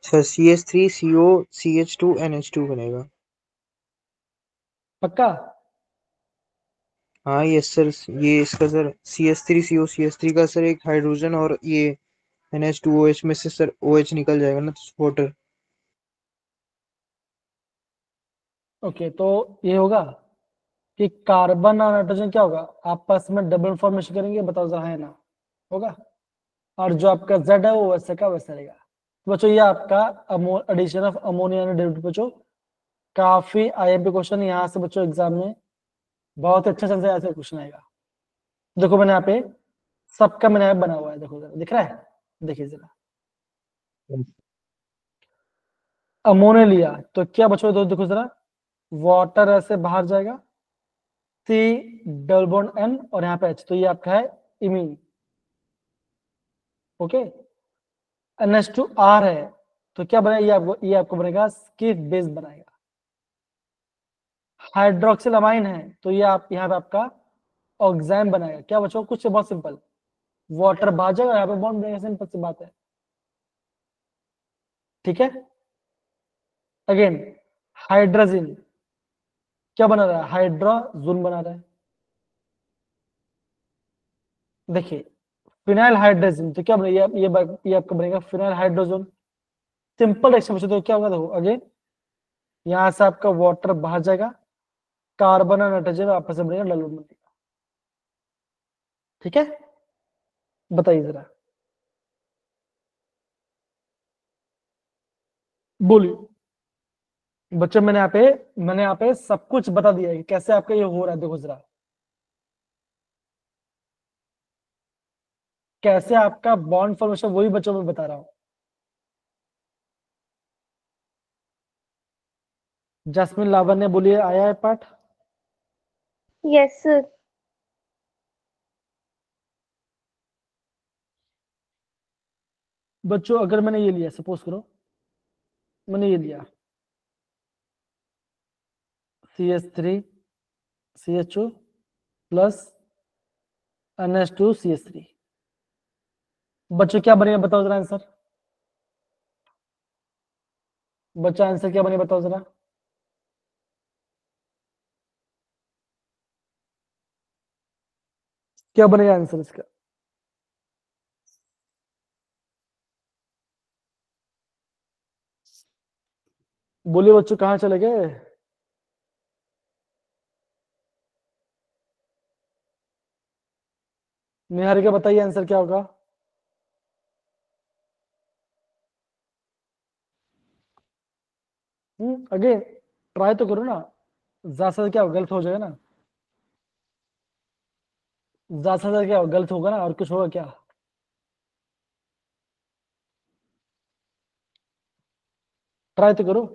सर CH3CO CH2NH2 बनेगा। पक्का? हाँ यस सर, ये इसका सर CH3CO CH3 का सर एक हाइड्रोजन और ये NH2OH में से सर OH निकल जाएगा ना, तो वाटर। ओके, तो ये होगा कि कार्बन और नाइट्रोजन क्या होगा, आपस में डबल फॉर्मेशन करेंगे, बताओ जरा, है ना? होगा। और जो आपका Z है वो वैसे का वैसा रहेगा। तो बच्चों ये आपका addition of ammonia and derivative बच्चों काफी आईएमपी क्वेश्चन यहाँ से बच्चों एग्जाम में बहुत अच्छे से ऐसे क्वेश्चन आएगा। देखो मैंने यहाँ पे सबका मैंने यहाँ बना हुआ है, देखो जरा, दिख रहा है? देखिए जरा, अमोनिया लिया तो क्या बच्चों, देखो जरा, वाटर ऐसे बाहर जाएगा, C डबल बॉन्ड N और यहाँ पे H, तो ये आपका है इमीन। ओके, NH2R है तो क्या बनेगा, ये आपको बनेगा स्किप बेस बनाएगा। हाइड्रोक्सिल अमाइन है तो ये आप यहाँ पे आपका ऑक्साइम बनाएगा। क्या बच्चों, कुछ बहुत सिंपल, वाटर बाहर जाएगा, यहाँ पे बॉन्ड बनेगा, सिंपल सी बात है। ठीक है, अगेन हाइड्रोजन क्या बना रहा है, हाइड्रोजन बना रहा है। देखिए फिनाइल हाइड्रोजन तो क्या बनेगा, ये आपका बनेगा फिनाइल हाइड्रोजन। सिंपल रिएक्शन बच्चों, तो क्या होगा, देखो अगेन यहां से आपका वाटर बाहर जाएगा, कार्बन और नाइट्रोजन आपस में बनेगा, डबल बनेगा। ठीक है, बताइए जरा, बोलिए। बच्चों मैंने यहाँ पे सब कुछ बता दिया है कि कैसे आपका ये हो रहा है। देखो जरा कैसे आपका बॉन्ड फॉर्मेशन, वही बच्चों में बता रहा हूं। जैस्मिन, लावण्य बोलिए, आया है पाठ? Yes, sir. बच्चों अगर मैंने ये लिया, सपोज करो मैंने ये लिया CH3 CH2 प्लस NH2CH3, बच्चों क्या बनेगा बताओ जरा आंसर। बच्चा आंसर क्या बनेगा बताओ जरा। क्या बनेगा आंसर इसका? बोलिए बच्चों, कहाँ चले गए? निहारिका बताइए आंसर क्या होगा। अगेन ट्राई तो करो ना, ज्यादा से ज्यादा क्या होगा, गलत हो जाएगा ना, ज्यादा से ज्यादा क्या होगा, गलत होगा ना, और कुछ होगा क्या? ट्राई तो करो।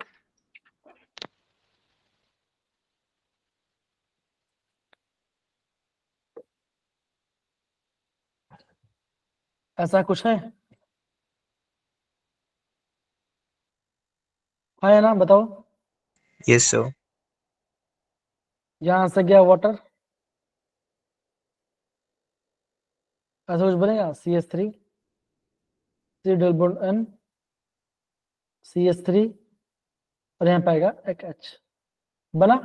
ऐसा कुछ है? हाँ या ना बताओ। Yes sir. यहां से गया वाटर, ऐसा कुछ बनेगा, CH3 C double bond N CH3 और यहाँ पाएगा एक H, बना।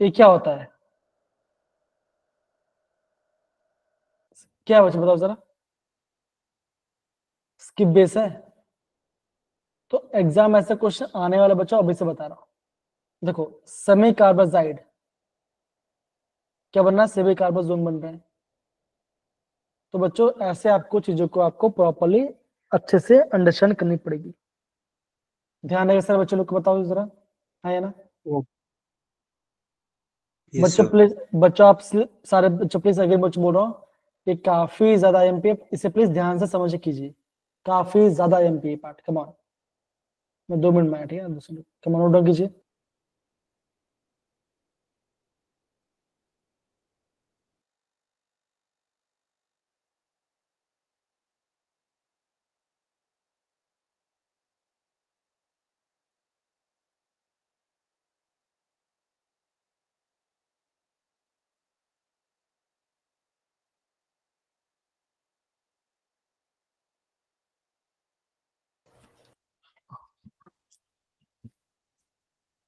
ये क्या होता है, क्या बच्चे बताओ जरा। स्किप बेस है, तो एग्जाम ऐसे क्वेश्चन आने वाला बच्चों अभी से बता रहा हूं। देखो सेमी कार्बोजाइड क्या बनना है, सेमी कार्बोजोन बन रहे हैं। तो बच्चों ऐसे आपको चीजों को आपको प्रॉपरली अच्छे से अंडरस्टैंड करनी पड़ेगी। ध्यान रखिए सर, बच्चों लोग को बताओ जरा, है ना? यस बच्चों सर। प्लीज, बच्चों आप सारे बच्चों प्लीज, अगर बच्चों बोल रहा हूँ, ये काफी ज्यादा एमपी, इसे प्लीज ध्यान से समझ के कीजिए, काफी ज्यादा एमपी पार्ट। कम ऑन, मैं 2 मिनट में आया, ठीक है दूसरे, कम ऑन नोट डाउन कीजिए।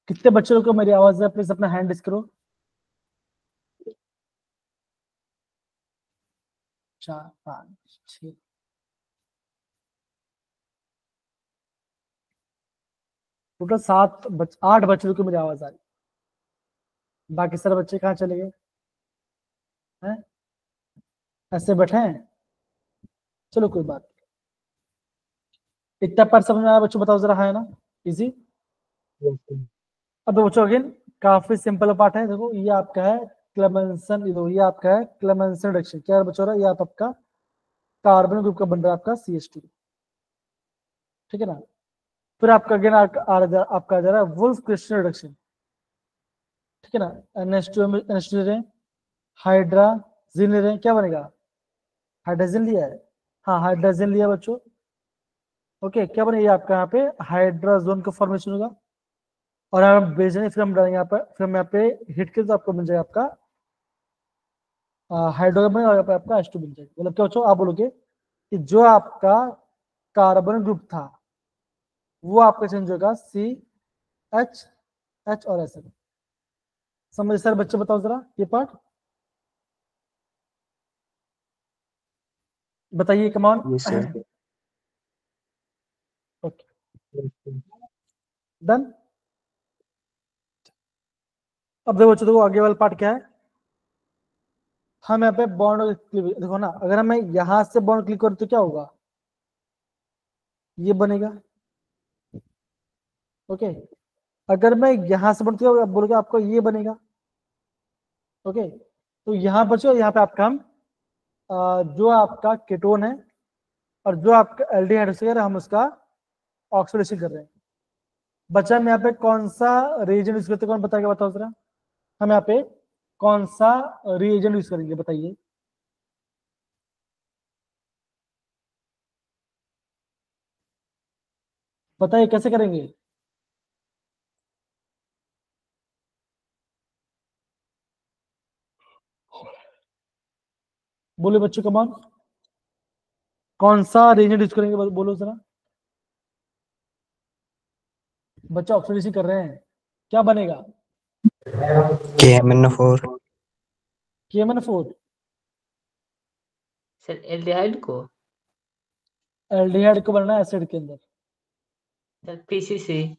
कितने बच्चों को मेरी आवाज है, प्लीज अपना हैंड रेज करो। 4 5 6। टोटल 8 बच्चों को मेरी आवाज आ रही। बाकी सारे बच्चे कहाँ चले गए हैं? ऐसे बैठे हैं? चलो कोई बात नहीं। इतना पर समझ में आया बच्चों? बताओ जरा, है ना इजी? अब बच्चों अगेन काफी सिंपल पार्ट है। देखो ये आपका है क्लेमेंसन, ये आपका है क्लेमेंसन रिडक्शन। क्या है बच्चों? ये आपका कार्बन ग्रुप का बन रहा है आपका CH2, ठीक है ना। फिर आपका अगेन आपका आ जा रहा है वुल्फ क्रिस्टल रिडक्शन, ठीक है ना। NH2 ले रहे हैं, हाइड्राजिन ले रहे हैं, क्या बनेगा? हाइड्रोजन लिया है, हाँ हाइड्रोजन लिया बच्चों। ओके, क्या बनेगा आपका यहाँ पे? हाइड्रोजन का फॉर्मेशन होगा और हम भेजेंगे, फिर हम डालेंगे यहाँ पर, फिर हम यहाँ पे हिट के तो आपको मिल जाएगा आपका हाइड्रोजन बनेगा और यहाँ पे आपका H2 मिल जाएगा। मतलब क्या बच्चों आप बोलोगे कि जो आपका कार्बन ग्रुप था वो आपका चेंज होगा CH और ऐसे। समझ सर बच्चे? बताओ जरा ये पार्ट बताइए, कमान। Yes, sir. Okay done. अब देखो बच्चों, देखो आगे वाला पार्ट क्या है। हम यहाँ पे बॉन्ड देखो ना, अगर मैं यहां से बॉन्ड क्लिक करूँ तो क्या होगा? ये बनेगा। ओके, अगर मैं यहां से बॉन्ड क्लिक बोलोगे आपको ये बनेगा। ओके, तो यहाँ बच्चों यहाँ पे आपका हम जो आपका कीटोन है और जो आपका एल्डिहाइड है हम उसका ऑक्सीडेशन कर रहे हैं। बच्चा हम यहाँ पे कौन सा रिएजेंट यूज करते हैं? कौन बताएगा? बताओ जरा, हम यहाँ पे कौन सा रिएजेंट यूज करेंगे बताइए? बताइए कैसे करेंगे? बोले बच्चों, कमान कौन सा रिएजेंट यूज करेंगे? बोलो जरा। बच्चा ऑक्सीडेशन कर रहे हैं, क्या बनेगा? KMNO4. KMNO4। सर एल्डिहाइड को एल्डिहाइड को बनना है एसिड के अंदर। Sir PCC।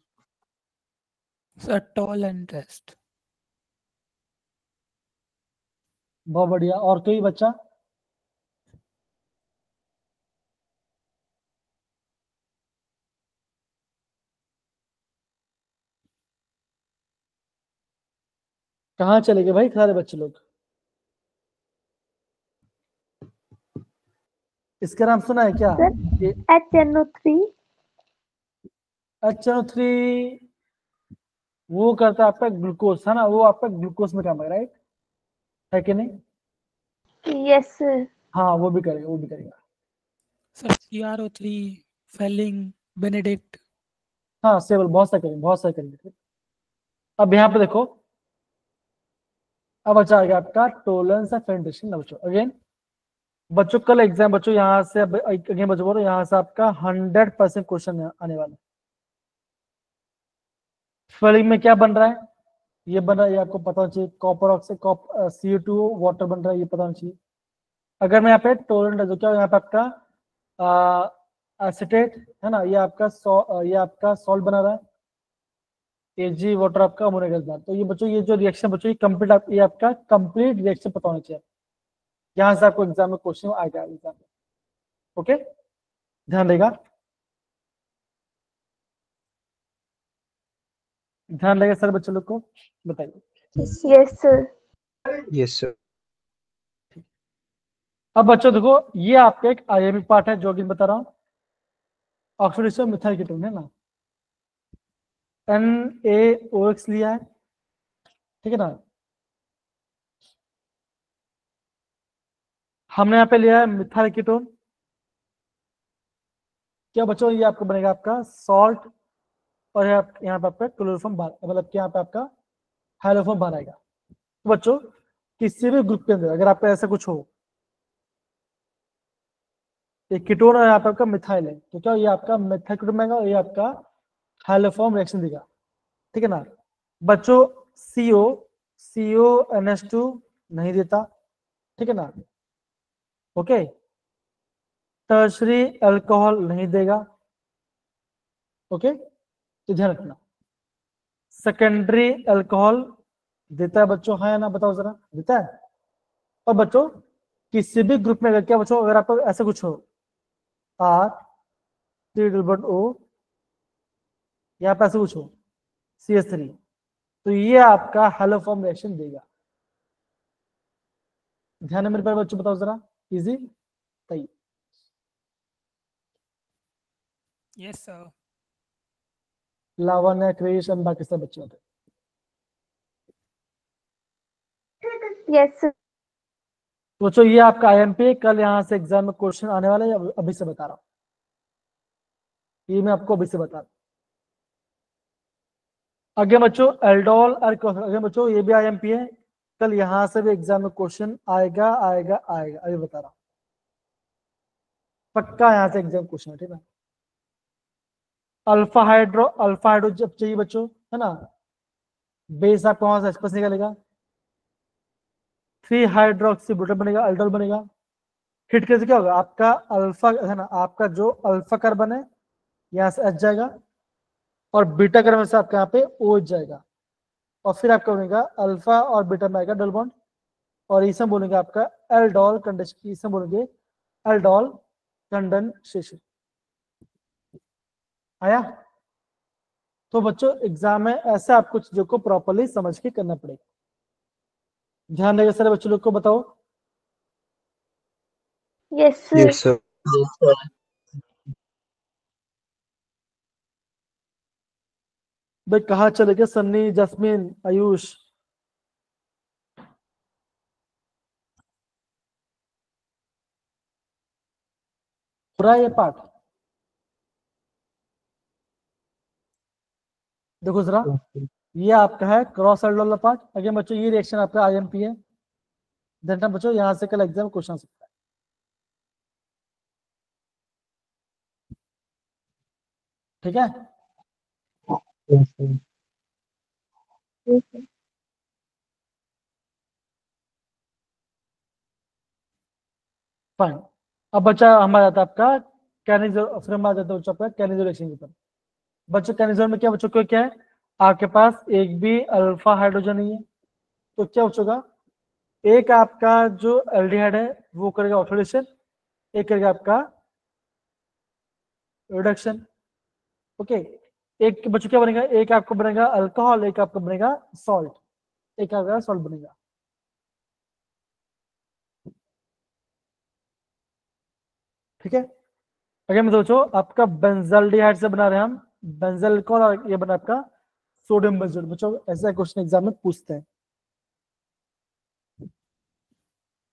Sir tall and rest. बहुत बढ़िया। और कोई बच्चा? कहाँ चले गए भाई सारे बच्चे लोग? इसका नाम सुना है क्या? HNO3। HNO3 वो करता है आपका ग्लूकोज, है ना, वो आपका ग्लूकोज में काम है, राइट है कि नहीं? Yes sir. हाँ वो भी करेगा, वो भी करेगा। Sir CrO3, Fehling, Benedict. हाँ सेवल बहुत सारे करेंगे, बहुत सारे करेंगे। अब यहाँ पे देखो, अब अच्छा आ गया आपका टोलेंस ऑफ फेर्मेंटेशन। बच्चों अगेन बच्चों कल एग्जाम बच्चों यहाँ से अगेन बच्चों बोलो, यहाँ से आपका 100% क्वेश्चन आने वाला है। फिलिंग में क्या बन रहा है? ये बन रहा है, ये आपको पता होना चाहिए। कॉपर ऑक्साइड CO2 वाटर बन रहा है, ये पता होना चाहिए। अगर मैं यहाँ पे टोलेंट है तो क्या यहाँ पे आपका एसिटेट है ना, ये आपका सॉल्ट बना रहा है, Ag वाटर आपका अमोनिया गैस बना। तो ये बच्चों ये जो रिएक्शन बच्चों ये कंप्लीट ये आपका कंप्लीट रिएक्शन पता होना चाहिए। यहाँ से आपको एग्जाम में क्वेश्चन आएगा एग्जाम में। ओके, ध्यान देगा, ध्यान देगा सर बच्चों लोग को बताइए। Yes sir. Yes, sir. अब बच्चों देखो, ये आपका एक आयनिक पार्ट है जो कि बता रहा हूँ, ऑक्सीडेशन मिथाइल कीटोन है ना, NaOH लिया है, ठीक है ना। हमने यहाँ पे लिया है मिथाइल कीटोन। क्या बच्चों ये आपको बनेगा आपका सॉल्ट और यहाँ पे आपका क्लोरोफॉर्म बाहर, मतलब कि यहाँ पे आपका हाइड्रोफॉर्म बाहर आएगा। तो बच्चों किसी भी ग्रुप के अंदर अगर आपका ऐसा कुछ हो, एक कीटोन और यहाँ पे आपका मिथाइल है, तो क्या ये आपका मिथाइल कीटोन बनेगा और ये आपका हाइड्रोफॉर्म रिएक्शन देगा, ठीक है ना। बच्चों CONH2 नहीं देता, ठीक है ना। ओके, टर्शरी अल्कोहल नहीं देगा। ओके, तो ध्यान रखना। सेकेंडरी अल्कोहल देता है बच्चों, है ना, बताओ जरा, देता है। और बच्चों किसी भी ग्रुप में अगर क्या बच्चों, अगर आपको ऐसा कुछ हो R3 O या पे ऐसा कुछ हो CH3, तो ये आपका हेलोफॉर्म रिएक्शन देगा। ध्यान है मेरे पर बच्चों, बताओ जरा, इजी सही। Yes sir. लावण्य, क्रिश और बाकी सब बच्चे होते Yes, sir. तो बच्चों ये आपका IMP, कल यहाँ से एग्जाम में क्वेश्चन आने वाला है, अभी से बता रहा हूँ, ये मैं आपको अभी से बता रहा हूँ। आगे बच्चों एल्डोल और आगे बच्चों ये भी IMP है, कल यहाँ से भी एग्जाम में क्वेश्चन आएगा आएगा आएगा, अभी बता रहा हूँ, पक्का यहाँ से एग्जाम क्वेश्चन है, ठीक है। अल्फा हाइड्रो जब चाहिए बच्चों, है ना, बेस आपका वहां से स्पेस निकलेगा, 3 हाइड्रोक्सी बनेगा, अल्डोल बनेगा। हिट करके क्या होगा, आपका अल्फा है ना, आपका जो अल्फा कार्बन है यहाँ से H जाएगा, और बीटा कार्बन से आपका यहाँ पे OH जाएगा, और फिर आपका बनेगा अल्फा और बीटा में आएगा डबल बॉन्ड, और इसे बोलेंगे आपका एल्डोल कंडेंसेशन, इसे बोलेंगे एल्डोल कंडेंसेशन। आया। तो बच्चों एग्जाम में ऐसे आपको चीजों को प्रॉपर्ली समझ के करना पड़ेगा। ध्यान देगा सारे बच्चों लोग को, बताओ। Yes, sir. Yes, sir. Yes, sir. भाई कहाँ चले गए सन्नी, जस्मीन, आयुष? पूरा ये पार्ट देखो जरा, ये आपका है क्रॉस एल्डोल पार्ट। अगेन बच्चों ये रिएक्शन आपका IMP है, ध्यान बच्चों यहाँ से कल एग्जाम क्वेश्चन आ सकता है। ठीक है, Yes, sir. Yes, sir. Fine. अब बच्चा हमारा आता है आपका कैनिजोल, फिर हम आ जाता है बच्चों आपका कैनिजोल रिएक्शन के ऊपर। बच्चों कैनिजोल में क्या बच्चों को क्या है, आपके पास एक भी अल्फा हाइड्रोजन नहीं है, तो क्या बचेगा, एक आपका जो एल्डिहाइड है वो करेगा ऑक्सीडेशन, एक करेगा आपका रिडक्शन। ओके, एक बच्चों क्या बनेगा, एक आपको बनेगा अल्कोहल, एक आपको बनेगा सॉल्ट, एक आपका सॉल्ट बनेगा। ठीक है, अगर मैं सोचो आपका बेंजल्डिहाइड से बना रहे हैं हम बेंजल अल्कोहल, और ये बना आपका सोडियम बेंजोएट। बच्चों ऐसा क्वेश्चन एग्जाम में पूछते हैं,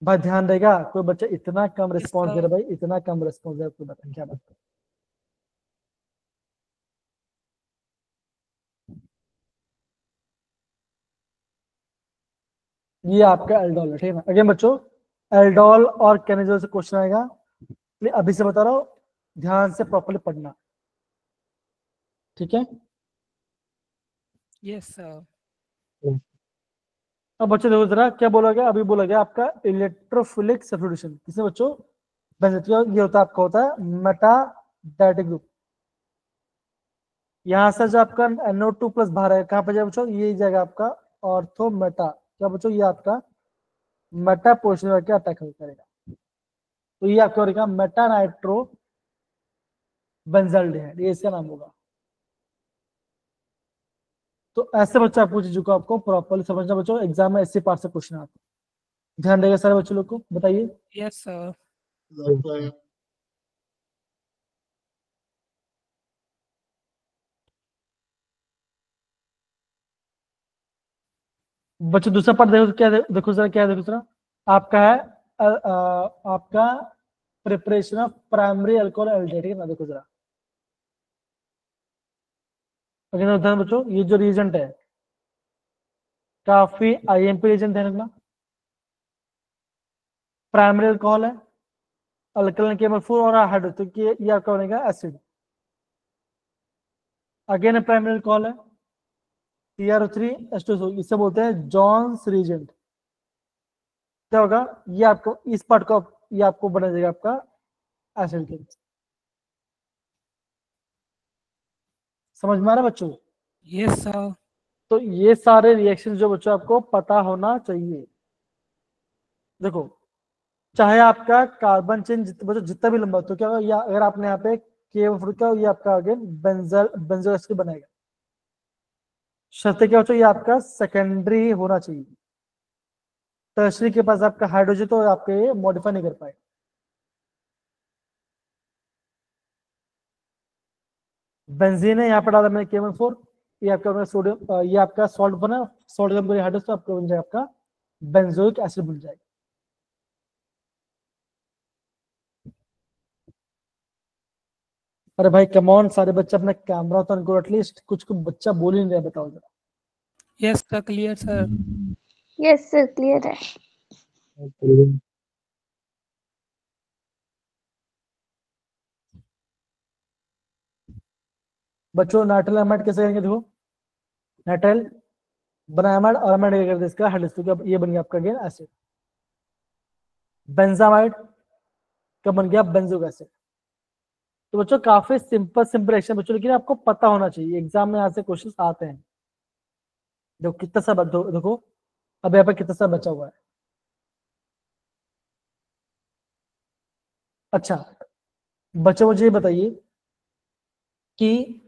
भाई ध्यान देगा। कोई बच्चा इतना कम रिस्पॉन्स दे रहा है, भाई इतना कम रिस्पॉन्स दे रहा है, कोई बता क्या बात है। ये आपका एल्डोल है, ठीक है ना। अगेन बच्चों एल्डोल और कैनिजोल से क्वेश्चन आएगा, इसलिए अभी से बता रहा हूँ, ध्यान से प्रॉपर्ली पढ़ना, ठीक है। Yes sir. अब बच्चों देखो जरा क्या बोला गया, अभी बोला गया आपका इलेक्ट्रोफिलिक सब्स्टिट्यूशन, किससे बच्चों, ये होता है आपका होता है मेटाडाइटिक ग्रुप। यहाँ से जो आपका NO2 प्लस बाहर है, कहाँ पे जाएगा बच्चों, ये जाएगा आपका ऑर्थो मेटा, क्या बच्चों, ये आपका मेटा पोजिशन क्या अटैक करेगा, तो ये आपका रहेगा मेटा नाइट्रो बेंजल्डिहाइड, ये इसका नाम होगा। तो ऐसे बच्चों आपको चीजों को आपको प्रॉपर्ली समझना बच्चों, एग्जाम में ऐसे पार्ट से क्वेश्चन आते हैं। ध्यान देगा सारे बच्चों लोग को, बताइए। Yes sir. Yes, sir. बच्चों दूसरा पार्ट देखो क्या, देखो जरा क्या है, देखो जरा आपका है आपका preparation of primary alcohol aldehyde, ठीक है ना। देखो जरा अगर ध्यान बच्चों, ये जो रीजेंट है काफी IMP रीजन, ध्यान रखना। प्राइमरी अल्कोहल है, अल्कलन केवल 4 और हाइड्रो, तो ये आपका बनेगा एसिड। अगेन प्राइमरी अल्कोहल है, CrO3 H2SO, इसे बोलते हैं जॉन्स रीजेंट। क्या होगा, ये आपको इस पार्ट को ये आपको बना जाएगा आपका एसिड के। समझ में आ रहा है बच्चों? Yes sir. तो ये सारे रिएक्शन जो बच्चों आपको पता होना चाहिए। देखो, चाहे आपका कार्बन चेन जितना भी लंबा हो, तो क्या होगा, या अगर आपने यहाँ पे KF का, ये आपका अगेन बेंजोइक एसिड बनेगा। शर्त क्या हो चाहिए, ये आपका सेकेंडरी होना चाहिए। टर्शरी के पास आपका हाइड्रोजन तो आपके मॉडिफाई नहीं कर पाएगा। बेंजीन है, यहाँ पर डाला मैंने KMN4, ये आपका सोडियम, ये आपका सॉल्ट बना, सोडियम हाइड्रोजन, तो आपका बन जाएगा आपका बेंजोइक एसिड बन जाएगा। अरे भाई कमॉन, सारे बच्चे अपना कैमरा तो उनको एटलीस्ट कुछ बच्चा बोल ही नहीं रहा, बताओ जरा। Yes sir, clear sir. Yes sir, clear है। बच्चों नाइट्रिल अमाइड कैसे करेंगे, देखो नाइट्रिल बना अमाइड और अमाइड क्या करते हैं इसका हाइड्रोक्सी, तो ये बन गया आपका अगेन एसिड। बेंजामाइड कब बन गया, बेंजोइक एसिड। तो बच्चों काफी सिंपल सिंपल रिएक्शन बच्चों, लेकिन आपको पता होना चाहिए, एग्जाम में यहाँ से क्वेश्चन आते हैं। देखो कितना सा देखो अब यहाँ पर कितना सा बचा हुआ है। अच्छा बच्चों मुझे ये बताइए कि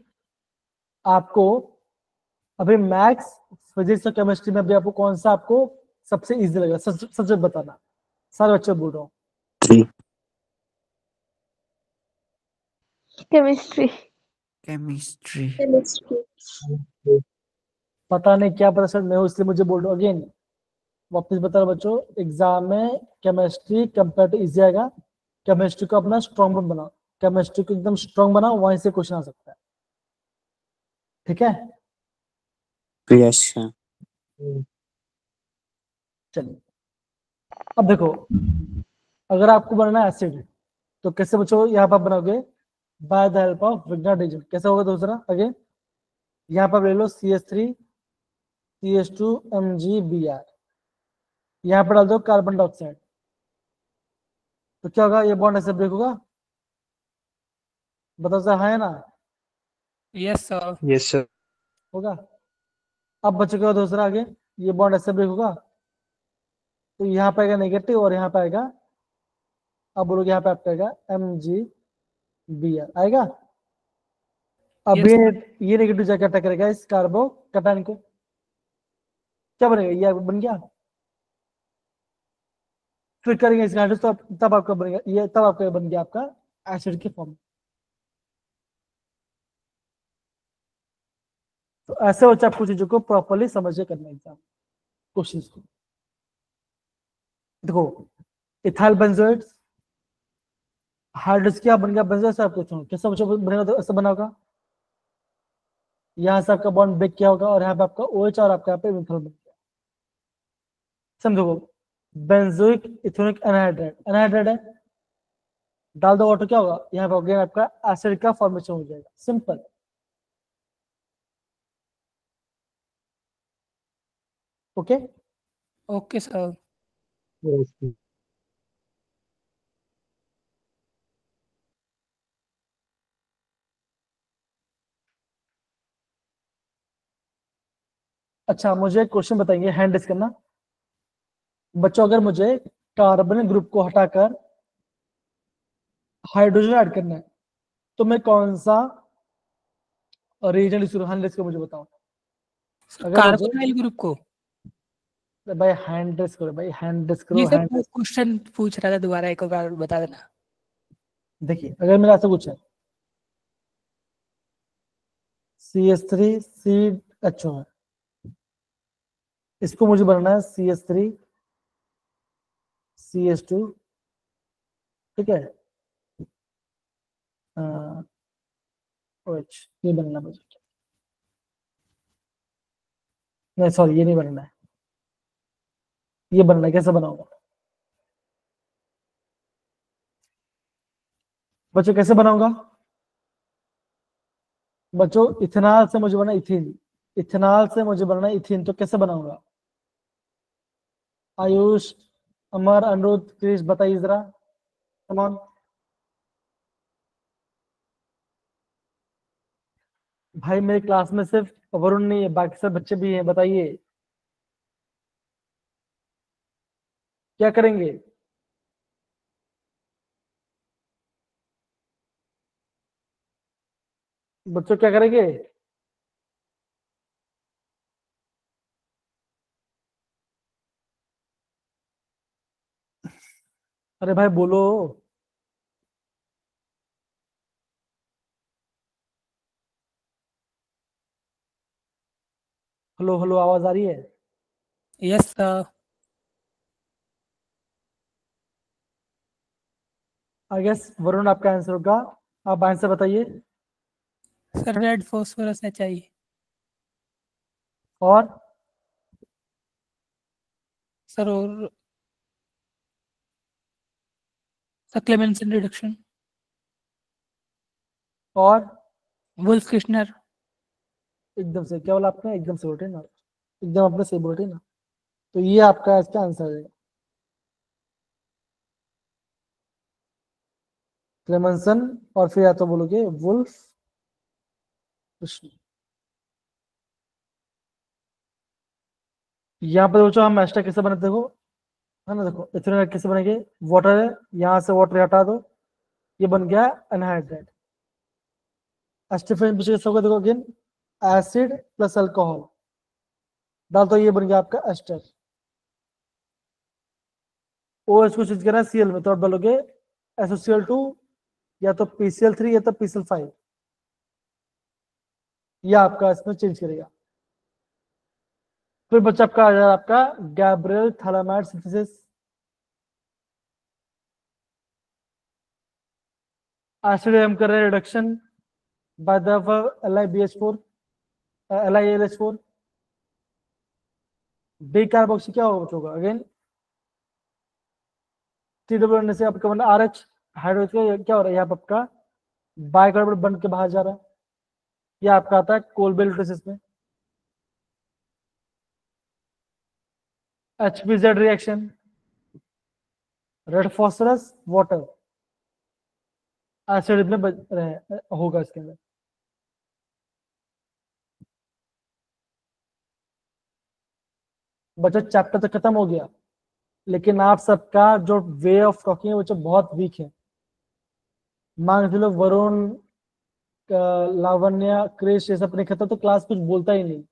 आपको अभी मैथ्स, फिजिक्स और केमिस्ट्री में अभी आपको कौन सा आपको सबसे इजी लगा, सच बताना, सारे बच्चे बोल रहा हूँ। केमिस्ट्री। केमिस्ट्री। केमिस्ट्री। पता नहीं क्या पता, सर मैं हूँ इसलिए मुझे बोल रहा हूँ। अगेन वापस बता रहा हूँ बच्चों, एग्जाम में केमिस्ट्री कंपेयर टू इजी आएगा। केमिस्ट्री को अपना स्ट्रॉन्ग बनाओ, केमिस्ट्री को एकदम स्ट्रॉन्ग बनाओ, वहीं से क्वेश्चन आ सकता है। ठीक है, यस सर। चलिए अब देखो, अगर आपको बनाना है एसिड, तो कैसे बच्चों यहाँ पर आप बनाओगे, by the help of Grignard agent. कैसा होगा दूसरा, अगेन यहाँ पर ले लो CH3CH2MgBr, यहाँ पर डाल दो कार्बन डाइऑक्साइड, तो क्या होगा, ये बॉन्ड ऐसे ब्रेक होगा, बताओ सर, हाँ है ना? Yes sir. Yes sir. होगा। अब बचेगा दूसरा, आगे ये बॉन्ड ऐसे ब्रेक होगा, तो यहाँ पे आएगा नेगेटिव और यहाँ पे आएगा, अब बोलोगे यहाँ पे आपका आएगा MgBr आएगा। अब Yes, ये नेगेटिव जाकर अटैक करेगा इस कार्बो कटायन को, क्या बनेगा, ये बन गया। फिर करेंगे इसका हाइड्रोस, तो तब आपका बनेगा ये, तब आपका बन गया आपका एसिड के फॉर्म। तो ऐसे बच्चे आपको चीजों को प्रॉपर्ली समझ के करना एग्जाम क्वेश्चन को। देखो इथाइल बेंजोइड हाइड्रोस क्या बन गया, बेंजोइड से आपको पूछूं कैसा बच्चा बनेगा, तो ऐसा बना होगा, यहाँ से आपका बॉन्ड ब्रेक किया होगा और यहाँ पे आपका OH और आपका यहाँ पे मिथाइल बन गया। समझो, बेंजोइक इथेनोइक एनहाइड्राइड, एनहाइड्राइड है, डाल दो वाटर, क्या होगा, यहाँ पे अगेन आपका एसिड का फॉर्मेशन हो जाएगा, सिंपल। Okay okay sir. अच्छा मुझे क्वेश्चन बताइए, हैंड रेस करना बच्चों, अगर मुझे कार्बन ग्रुप को हटाकर हाइड्रोजन ऐड करना है, तो मैं कौन सा रीजन यूज करूँ, हैंड रेस को मुझे बताओ। अगर मुझे कार्बोनाइल ग्रुप को। भाई हैंड रेस करो, भाई हैंड रेस ये करो, सब हैंड रेस। क्वेश्चन पूछ रहा था, दोबारा एक बार बता देना। देखिए अगर मेरा ऐसा कुछ है, CH3CHO है, इसको मुझे बनाना है CH3CH2, ठीक है, OH, ये बनना मुझे, नहीं सॉरी ये नहीं बनना है, ये बनना है, कैसे बनाऊंगा बच्चों, कैसे बनाऊंगा बच्चों, इथेनॉल से मुझे बना इथेन, इथेनॉल से मुझे बनाना है इथीन, तो कैसे बनाऊंगा? आयुष, अमर, अनिरुद्ध, क्रिश, बताइए जरा, कम ऑन। भाई मेरे क्लास में सिर्फ वरुण नहीं है, बाकी सब बच्चे भी हैं, बताइए क्या करेंगे? बच्चों क्या करेंगे? अरे भाई बोलो। हेलो हेलो, आवाज आ रही है? Yes sir. I guess Varun आपका आंसर होगा, आप आंसर बताइए। सर रेड फॉस्फोरस है चाहिए। और सर और सर क्लेमेंसन रिडक्शन। और वुल्फ किश्नर। एकदम से क्या बोला आपने? एकदम से बोले ना, एकदम अपने से बोले ना। तो ये आपका इसका आंसर है, क्लेमेंसन, और फिर या तो बोलोगे वुल्फ कृष्ण। यहाँ पर बच्चों हम एस्टर कैसे बनाते हो, है ना? देखो इथेनॉल कैसे बनेंगे, वाटर है, यहाँ से वाटर हटा दो, ये बन गया एनहाइड्रेट। एस्टिफिकेशन कैसे होगा, देखो अगेन एसिड प्लस अल्कोहल डाल, तो ये बन गया आपका एस्टर। ओ एच को चेंज करना है सीएल में, तो आप डालोगे SOCl2, या तो PCl3 या तो PCl5, यह आपका इसमें चेंज करेगा। फिर बच्चा आपका आ जाएगा आपका गैब्रियल थालामाइड सिंथेसिस। एसिड हम कर रहे हैं reduction by the LiBH4 LiAlH4। डिकार्बोक्सी क्या होगा अगेन, CWN से आपका बना RH हाइड्रोजन, क्या हो रहा है यहाँ पे आपका बाइकार्बोनेट बन के बाहर जा रहा है, यह आपका आता है कोलबेल प्रोसेस में। HPZ reaction, red phosphorus water acid में होगा इसके अंदर। बच्चा चैप्टर तो खत्म हो गया, लेकिन आप सबका जो वे ऑफ टॉकिंग है वो बहुत वीक है। मान के चलो वरुण, लावण्य, क्रिश ये सब नहीं खाता तो क्लास कुछ बोलता ही नहीं।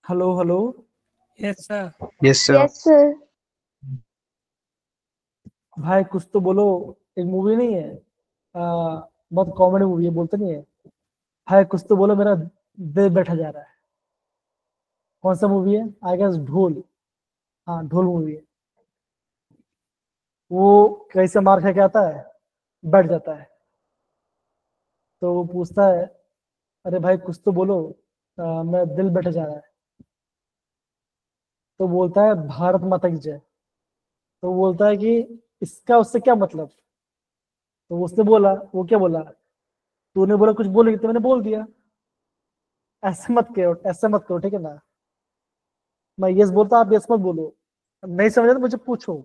Hello hello, yes sir. Yes sir. Yes, sir. भाई कुछ तो बोलो। एक मूवी नहीं है, बहुत कॉमेडी मूवी है, बोलते नहीं है भाई, कुछ तो बोलो, मेरा दिल बैठा जा रहा है। कौन सा मूवी है? आई गेस ढोल। हाँ ढोल मूवी है। वो कैसे मार खा के आता है, बैठ जाता है, तो वो पूछता है अरे भाई कुछ तो बोलो, मेरा दिल बैठा जा रहा है। तो बोलता है भारत माता की जय। तो बोलता है कि इसका उससे क्या मतलब? तो उसने बोला, वो क्या बोला, तूने बोला कुछ बोलेगी तो मैंने बोल दिया। ऐसे मत करो, ऐसे मत करो, ठीक है ना? मैं यस बोलता, आप यस मत बोलो। नहीं समझा तो मुझे पूछो,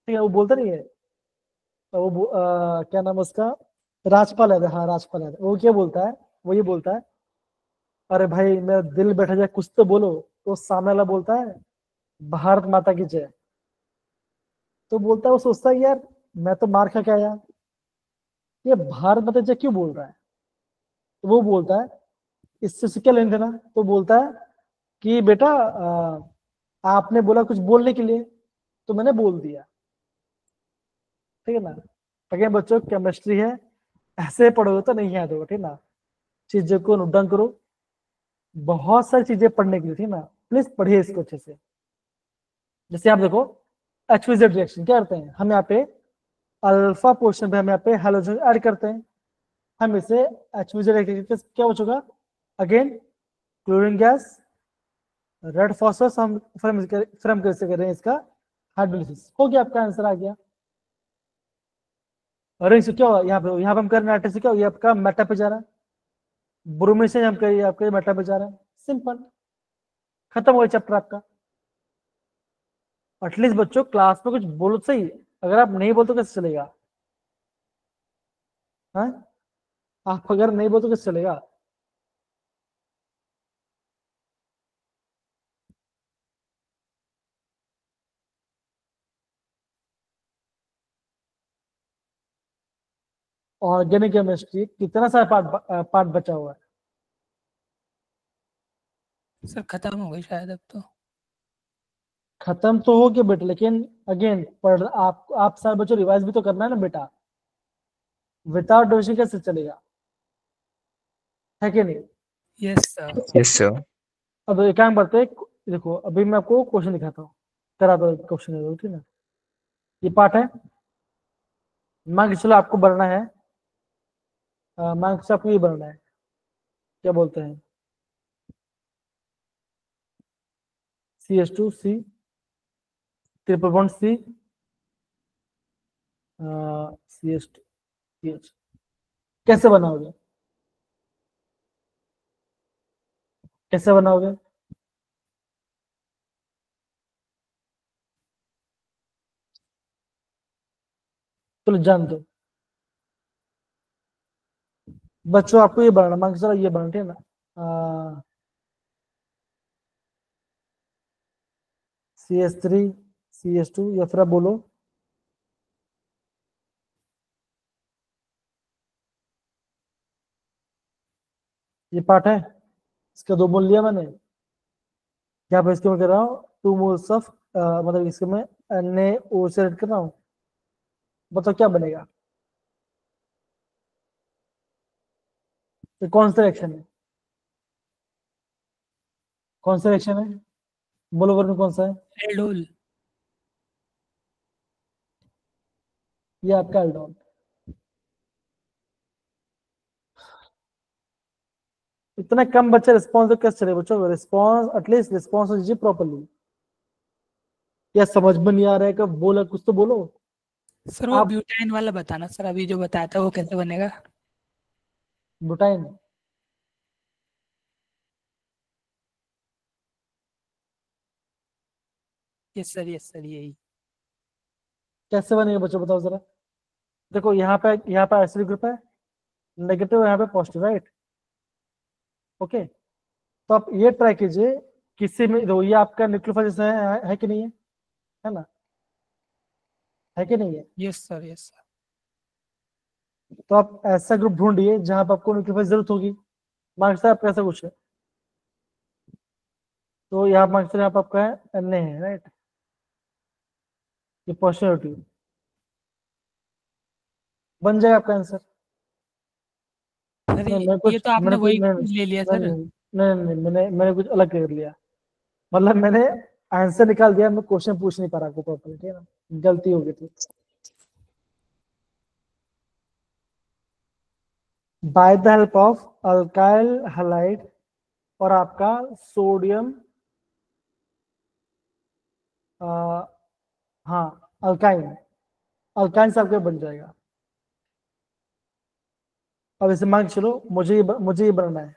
ठीक है? वो बोलता नहीं है, तो वो क्या नाम है उसका, राजपाल है, हाँ राजपाल है, वो क्या बोलता है, वो ये बोलता है अरे भाई मेरा दिल बैठा जाए, कुछ तो बोलो। तो सामने वाला बोलता है भारत माता की जय। तो बोलता है, वो सोचता है यार मैं तो मार खा के आया, ये भारत माता की जय क्यों बोल रहा है? तो वो बोलता है इससे उससे क्या लेना देना? तो बोलता है कि बेटा आपने बोला कुछ बोलने के लिए, तो मैंने बोल दिया, ठीक है ना? अगेन बच्चों केमिस्ट्री है, ऐसे पढ़ोगे तो नहीं याद होगा, ठीक है ना? चीजों को नोट डाउन करो, बहुत सारी चीजें पढ़ने के लिए, ठीक है ना? प्लीज पढ़िए इसको अच्छे से। जैसे आप देखो HVZ रिएक्शन क्या करते हैं, हम यहाँ पे अल्फा पोर्शन पे हम यहाँ पे हाइड्रोजन ऐड करते हैं, हम इसे HVZ रिएक्शन क्या बचेगा, again chlorine gas red phosphorus हम फिर हम कैसे कर रहे हैं इसका हाइड्रोलिसिस। हो गया, आपका आंसर आ गया। अरे इससे क्या हुआ, यहाँ पे हम कर रहे हैं नाइट्रेट से, क्या हुआ, ये आपका मेटा पे जा रहा है। ब्रोमीन से हम करिए आपका मेटा पे जा रहा है। सिंपल, खत्म हो गया चैप्टर आपका। एटलीस्ट बच्चों क्लास में कुछ बोलो तो सही, अगर आप नहीं बोलते तो कैसे चलेगा? हाँ, आप अगर नहीं बोलते तो कैसे चलेगा? ऑर्गेनिक केमिस्ट्री कितना सारा पार्ट बचा हुआ है? सर खत्म हो गई शायद अब तो। खत्म तो हो गया बेटा, लेकिन अगेन पढ़ आप सारे बच्चों रिवाइज भी तो करना है ना बेटा। विदाउट रिविजन कैसे चलेगा, है कि नहीं? Yes sir. Yes sir. अब एक काम करते हैं, देखो अभी मैं आपको क्वेश्चन दिखाता हूँ, करा दो क्वेश्चन है ठीक है। ये पार्ट है, मान के चलो आपको बनना है, मान के चलो आपको ये बनना है, क्या बोलते हैं, CH2C triple bond C, CH2CH, कैसे बनाओगे, कैसे बनाओगे? चलो जान दो बच्चों, आपको ये बनाना, मान के चलो ये बनाना, ठीक है ना, CH3CH2, या फिर आप बोलो ये पार्ट है, इसका 2 मोल लिया मैंने, यहाँ पे इसके मैं कर रहा हूँ 2 मोल्स ऑफ, मतलब इसके मैं NaO से ऐड कर रहा हूँ, बताओ क्या बनेगा? ये कौन सा रिएक्शन है, कौन सा रिएक्शन है, बोलो वर्ग में कौन सा है? एल्डोल। ये आपका एल्डोन। इतना कम बच्चे रिस्पॉन्स तो कैसे चले बच्चों, रिस्पॉन्स एटलीस्ट रिस्पॉन्स तो दीजिए प्रॉपर्ली। या समझ में नहीं आ रहा है, कब बोला कुछ तो बोलो। सर वो आप ब्यूटाइन वाला बताना सर, अभी जो बताया था वो कैसे बनेगा? बुटाइन, यस सर यही। कैसे बनेगा बच्चों बताओ जरा। देखो यहाँ पे एसिड ग्रुप है, नेगेटिव यहाँ पे पॉजिटिव, राइट? ओके, तो आप ये ट्राई कीजिए, किसी में देखो ये आपका न्यूक्लियोफाइल है कि नहीं है ना, है कि नहीं है? Yes sir. तो आप ऐसा ग्रुप ढूंढिए जहां पर आपको न्यूक्लियोफाइल जरूरत होगी। मार्क्स से आपका ऐसा कुछ है, तो यहाँ मार्क्स यहाँ पर आपका है Na है, राइट? ये पॉजिटिव बन जाएगा आपका आंसर। सर नहीं मैं ये कुछ तो आपने मैंने कुछ वही नहीं ले लिया नहीं सर। नहीं नहीं नहीं, मैंने कुछ अलग कर लिया, मतलब मैंने आंसर निकाल दिया, मैं क्वेश्चन पूछ नहीं पा रहा आपको प्रॉपर्ली, ठीक है ना, गलती हो गई थी। Bye the help of alkyl halide और आपका सोडियम, हाँ अल्काइन, अल्काइन से आपका बन जाएगा। अब इसे मान के चलो मुझे ये बनाना है,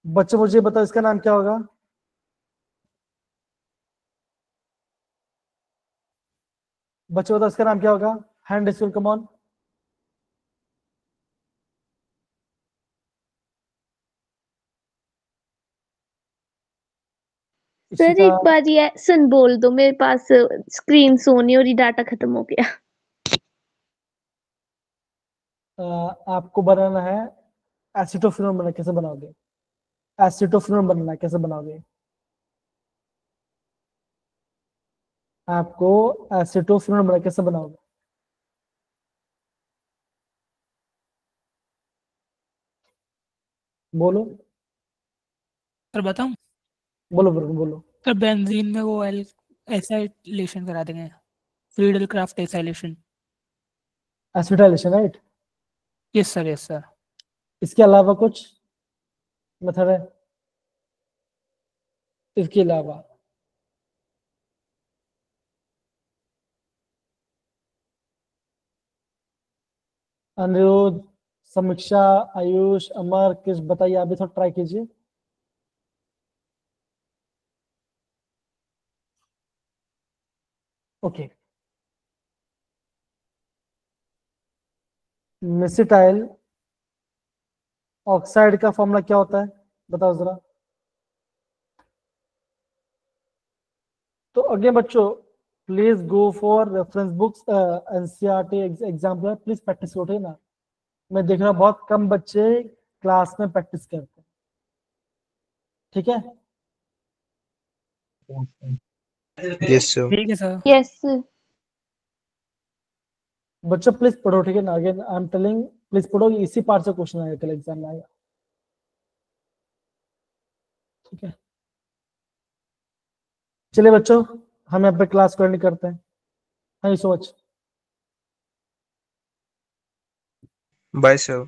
बच्चे मुझे बताओ इसका नाम क्या होगा? बच्चे बताओ इसका नाम क्या होगा? Hand school come on. Sir Ishita, एक बार ये सुन बोल दो, मेरे पास स्क्रीन सोनी और ये डाटा खत्म हो गया। आपको बनाना है एसिटोफिनोन, बना कैसे बनाओगे? एसिटोफिनोन बनाना है, कैसे बनाओगे? आपको एसिटोफिनोन बना कैसे बनाओगे? बोलो सर बताऊं? बोलो बोलो बोलो। सर बेंजीन में वो एल एसाइलेशन करा देंगे, Friedel Crafts acylation. Acetylation, right? Yes sir, yes sir. इसके अलावा कुछ मेथड है इसके अलावा? अनिरुद्ध, समीक्षा, आयुष, अमर, किस बताइए, आप भी थोड़ा ट्राई कीजिए। ओके, मेसिटाइल ऑक्साइड का फॉर्मूला क्या होता है, बताओ जरा। तो अगे बच्चों, please go for reference books, NCERT example, please practice करो, ठीक है ना? मैं देख रहा हूँ बहुत कम बच्चे क्लास में प्रैक्टिस करते हैं, ठीक है? Yes sir. ठीक है सर। यस बच्चों प्लीज पढ़ो, ठीक है ना? Again I am telling, please पढ़ो, इसी पार्ट से क्वेश्चन आएगा कल एग्जाम में आएगा, ठीक है? चलिए बच्चों, हम यहाँ पे क्लास को एंड करते हैं। Thank you so much. Bye sir.